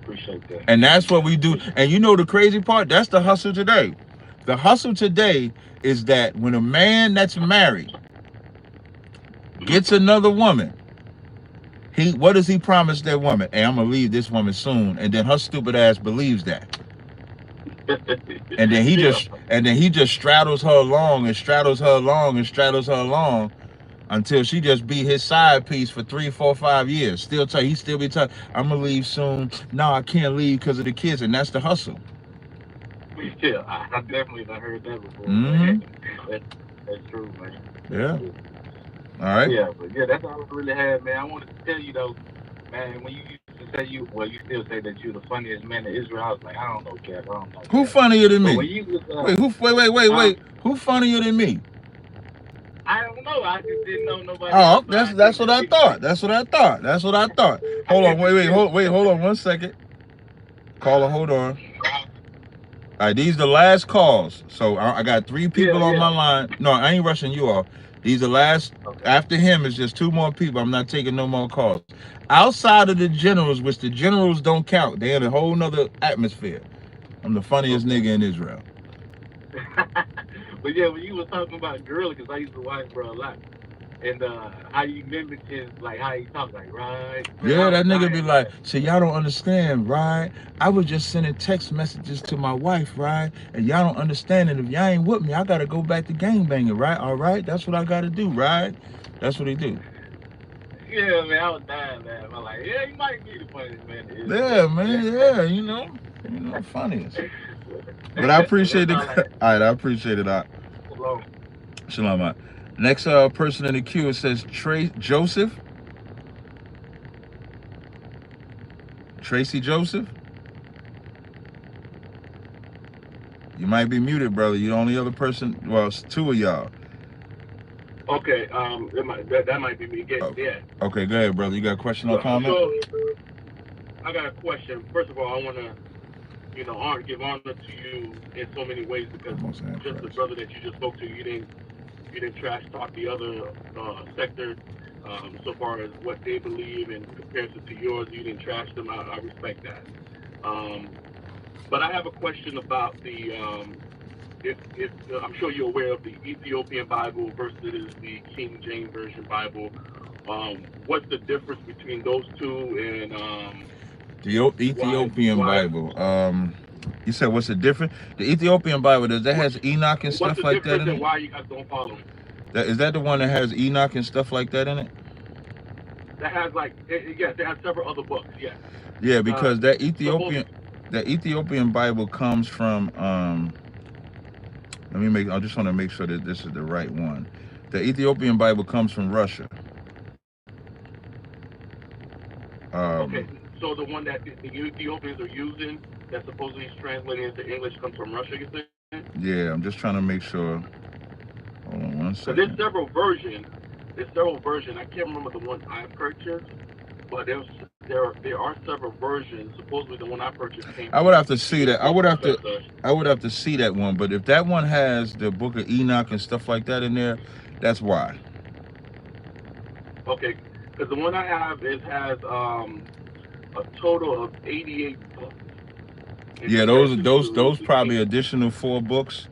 Appreciate that. And that's what we do. And you know the crazy part? That's the hustle today. The hustle today is that when a man that's married gets another woman, what does he promise that woman? Hey, I'm gonna leave this woman soon. And then her stupid ass believes that. And then he just straddles her along and straddles her along and straddles her along until she just be his side piece for 3, 4, 5 years. He still be telling, I'm gonna leave soon. No, I can't leave because of the kids, and that's the hustle. Yeah, I definitely have heard that before. That's true, man. Yeah. All right. Yeah, but yeah, that's all I really had, man. I wanted to tell you though, man, when you used to say you still say that you're the funniest man in Israel. I was like, I don't know, Cap. I don't know. Who funnier than me? Wait. Who funnier than me? I don't know. I just didn't know nobody. Oh, that's what I thought. That's what I thought. Hold on, hold on 1 second. Caller, hold on. All right, these are the last calls. So I got 3 people on my line. No, I ain't rushing you off. These are the last. Okay. After him, it's just 2 more people. I'm not taking no more calls. Outside of the generals, which the generals don't count, they're in a whole nother atmosphere. I'm the funniest nigga in Israel. But yeah, when you were talking about Gorilla, because I used to watch bro a lot, and how you mimic his, like how he talk, like, right? Yeah, that nigga be like, so y'all don't understand, right? I was just sending text messages to my wife, right? And y'all don't understand it. If y'all ain't with me, I gotta go back to gangbanging, right? All right, that's what I gotta do, right? That's what he do. Yeah, man, I was dying, man. I'm like, yeah, you might be the funniest man. Yeah, man, yeah, you know, funniest. But I appreciate it. That's all I All right, I appreciate it. Shalom. Shalom. Next person in the queue, it says Joseph. Tracy Joseph. You might be muted, brother. You're the only other person. Well, it's two of y'all. Okay, that might be me. Yeah. Okay, go ahead, brother. You got a question or comment? So I got a question. First of all, I want to, give honor to you in so many ways because just the brother that you just spoke to, you didn't trash talk the other sector so far as what they believe in comparison to yours. You didn't trash them. I respect that. But I have a question about the. If I'm sure you're aware of the Ethiopian Bible versus the King James Version Bible. What's the difference between those two and the Ethiopian Bible? You said what's the difference? The Ethiopian Bible has Enoch and stuff like that in it. Why you guys don't follow it? Is that the one that has Enoch and stuff like that in it? That has yes, it has several other books. Yes. Yeah, because that Ethiopian Bible comes from I just want to make sure that this is the right one. The Ethiopian Bible comes from Russia. Okay, so the one that the Ethiopians are using that supposedly is translated into English comes from Russia, you think? Yeah, I'm just trying to make sure. Hold on one second. There's several versions. I can't remember the one I purchased, but there are several versions. Supposedly the one I purchased came. I would have to see that. I would have to see that one. But if that one has the Book of Enoch and stuff like that in there, that's why. Okay, because the one I have has a total of 88 books. Yeah, those probably additional 4 books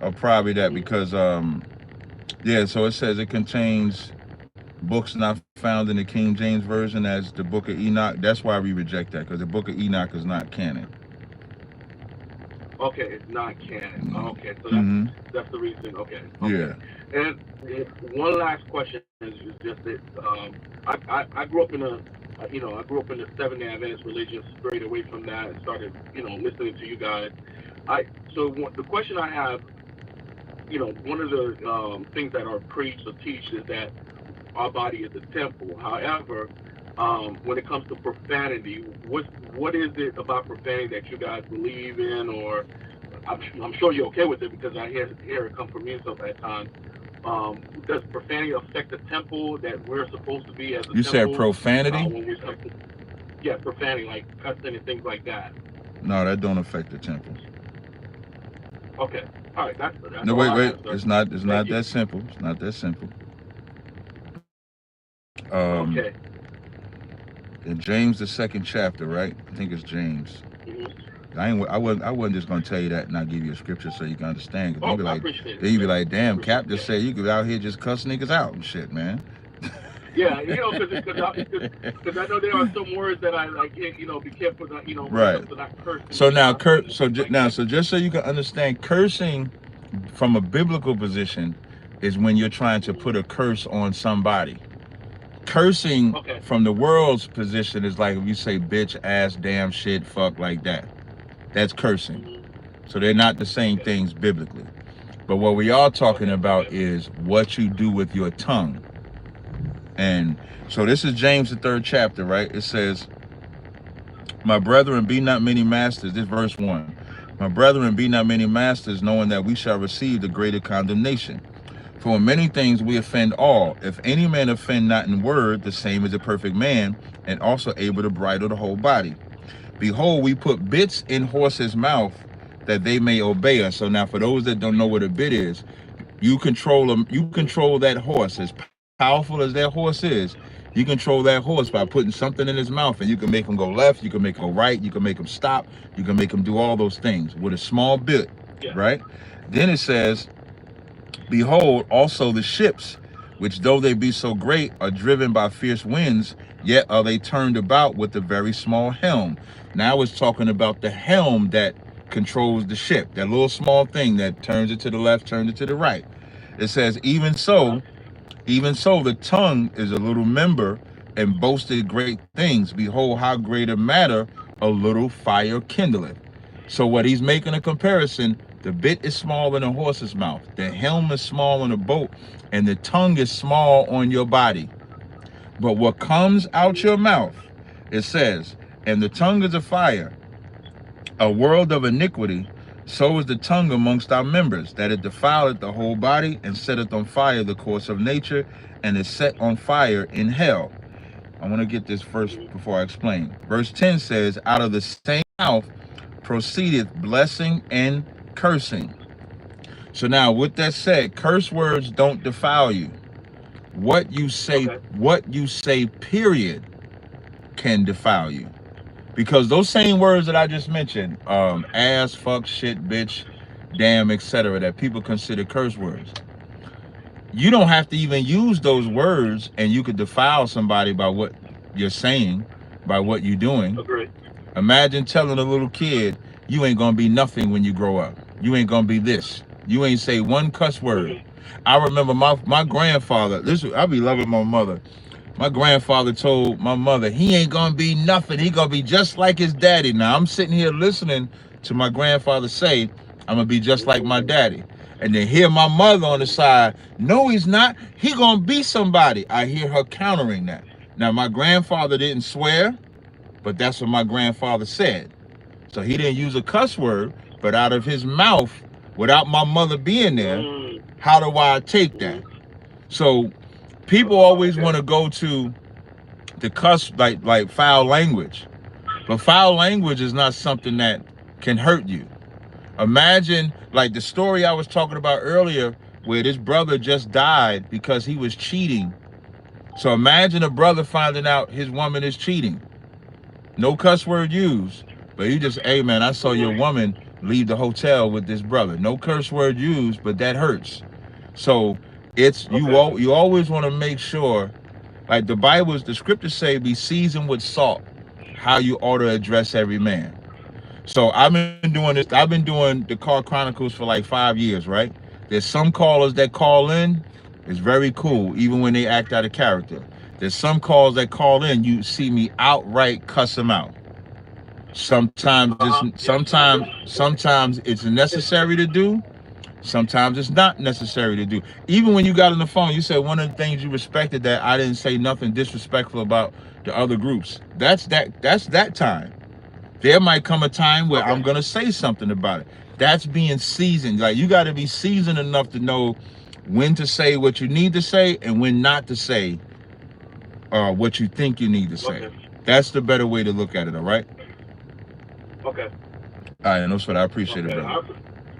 are probably that because so it says it contains books not found in the King James Version as the Book of Enoch. That's why we reject that, because the Book of Enoch is not canon. Okay, it's not canon. Okay, so that's the reason. Okay. Yeah. And one last question is just that I grew up in the Seventh-day Adventist religion, strayed away from that and started listening to you guys. So the question I have, one of the things that are preached or teach is that our body is a temple. However, when it comes to profanity, what is it about profanity that you guys believe in, or I'm sure you're okay with it because I hear it come from you some at times. Does profanity affect the temple that we're supposed to be as a temple? You said profanity? Yeah, profanity, like cussing and things like that. No, that don't affect the temple. Okay. All right. That's no, wait. It's not that simple. It's not that simple. Okay. In James, the 2nd chapter, right? I think it's James. Mm-hmm. I wasn't just gonna tell you that and not give you a scripture so you can understand. I appreciate it. Then you be like, damn, Cap just said you could out here just cuss niggas out and shit, man. Yeah, because I know there are some words that I like. Be careful that right. To not curse. So now, so just so you can understand, cursing from a biblical position is when you're trying to put a curse on somebody. Cursing from the world's position is like if you say bitch, ass, damn, shit, fuck, like that. That's cursing. Mm-hmm. So they're not the same things biblically. But what we are talking about is what you do with your tongue. And so this is James, the 3rd chapter, right? It says, my brethren, be not many masters. This verse 1. My brethren, be not many masters, knowing that we shall receive the greater condemnation. For in many things we offend all. If any man offend not in word, the same is a perfect man, and also able to bridle the whole body. Behold, we put bits in horses' mouth, that they may obey us. So now, for those that don't know what a bit is, you control them. You control that horse. As powerful as that horse is, you control that horse by putting something in his mouth, and you can make him go left, you can make him go right, you can make him stop, you can make him do all those things with a small bit, right? Then it says, behold, also the ships, which though they be so great, are driven by fierce winds, yet are they turned about with a very small helm. Now it's talking about the helm that controls the ship, that little small thing that turns it to the left, turns it to the right. It says, even so, the tongue is a little member, and boasted great things. Behold, how great a matter a little fire kindleth. So what he's making a comparison, the bit is small in a horse's mouth, the helm is small in a boat, and the tongue is small on your body. But what comes out your mouth, it says, and the tongue is a fire, a world of iniquity, so is the tongue amongst our members, that it defileth the whole body, and setteth on fire the course of nature, and is set on fire in hell. I want to get this first before I explain. Verse 10 says, out of the same mouth proceedeth blessing and cursing. So now, with that said, curse words don't defile you. What you say, period, can defile you. Because those same words that I just mentioned, ass, fuck, shit, bitch, damn, etc., that people consider curse words, you don't have to even use those words, and you could defile somebody by what you're saying, by what you're doing. Agreed. Imagine telling a little kid, you ain't gonna be nothing when you grow up. You ain't gonna be this. You ain't say one cuss word. I remember my grandfather, I be loving my mother. My grandfather told my mother, he ain't gonna be nothing. He gonna be just like his daddy. Now I'm sitting here listening to my grandfather say, I'm gonna be just like my daddy. And then hear my mother on the side, no, he's not. He gonna be somebody. I hear her countering that. Now my grandfather didn't swear, but that's what my grandfather said. So he didn't use a cuss word, but out of his mouth, without my mother being there, how do I take that? So people always want to go to the cuss, like foul language, but foul language is not something that can hurt you. Imagine like the story I was talking about earlier, where this brother just died because he was cheating. So imagine a brother finding out his woman is cheating. No cuss word used, but you just, hey man, I saw your woman leave the hotel with this brother. No curse word used, but that hurts. So it's you always want to make sure, like the scriptures say, be seasoned with salt, how you ought to address every man. So I've been doing the Car Chronicles for like 5 years, right? There's some callers that call in, it's very cool, even when they act out of character. There's some calls that call in, you see me outright cuss them out. Sometimes it's necessary to do. Sometimes it's not necessary to do. Even when you got on the phone, you said one of the things you respected that I didn't say nothing disrespectful about the other groups. That's that time. There might come a time where I'm gonna say something about it. That's being seasoned. Like you got to be seasoned enough to know when to say what you need to say and when not to say what you think you need to say. That's the better way to look at it. All right. Okay. All right, and that's what I appreciate it, brother.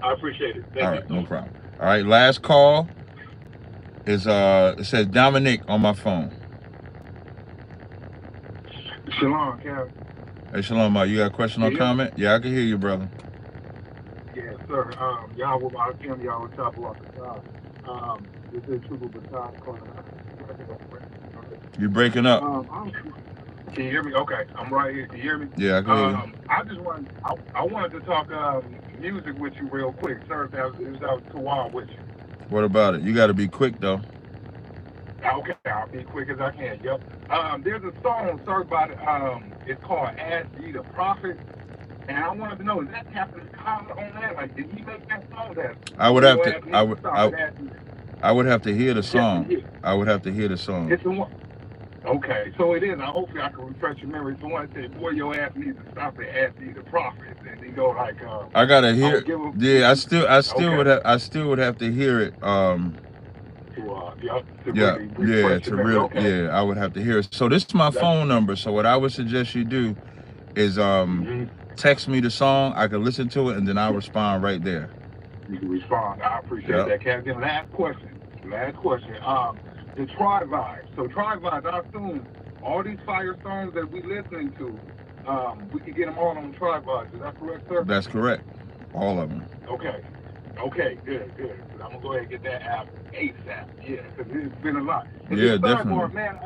I appreciate it. Thank all right, you. No problem. All right, last call is it says Dominic on my phone. Shalom, Kevin. Hey, Shalom, you got a question or comment? Yeah, I can hear you, brother. Yes, sir. Y'all will talk about the top. This is Triple Baton calling out. You're breaking up. Can you hear me? Okay, I'm right here. Can you hear me? Yeah, I can hear you. I wanted to talk music with you real quick, sir. It was out too wild with you. What about it? You got to be quick, though. Okay, I'll be quick as I can. Yep. There's a song, sir, about it's called "Ask Ye the Prophet," and I wanted to know, is that Captain Cobb on that? Like, did he make that song? I would have to hear the song. I would have to hear the song. It's the one. Okay, so it is. Hopefully I can refresh your memory. Someone said, boy, your ass needs to stop and ask you the prophet. And he go like, I gotta hear. Yeah, I still would have to hear it. I would have to hear it. So this is my phone number. So what I would suggest you do is text me the song. I can listen to it and then I'll respond right there. You can respond. I appreciate that, Captain. Last question. The Tribe Vibes. So Tribe Vibes, I assume all these fire songs that we listening to, we can get them all on Tribe Vibes. Is that correct, sir? That's correct. All of them. Okay, good. I'm going to go ahead and get that app ASAP. Yeah, because it's been a lot. And yeah, definitely. Man,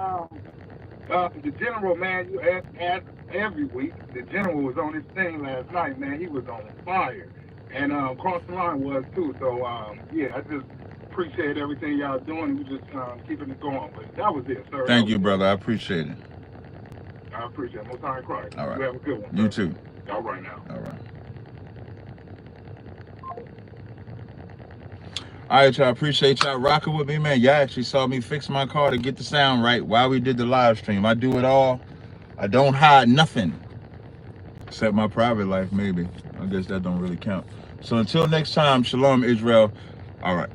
the General, man, you ask every week. The General was on his thing last night, man. He was on fire. And Cross the Line was too. So, yeah, I just appreciate everything y'all doing. We just keeping it going. But that was it, sir. Thank you, brother. I appreciate it. I appreciate it. Most High in Christ. All right. You have a good one. You too. All right now. All right. All right, y'all. Appreciate y'all rocking with me, man. Y'all actually saw me fix my car to get the sound right while we did the live stream. I do it all. I don't hide nothing. Except my private life, maybe. I guess that don't really count. So until next time, shalom, Israel. All right.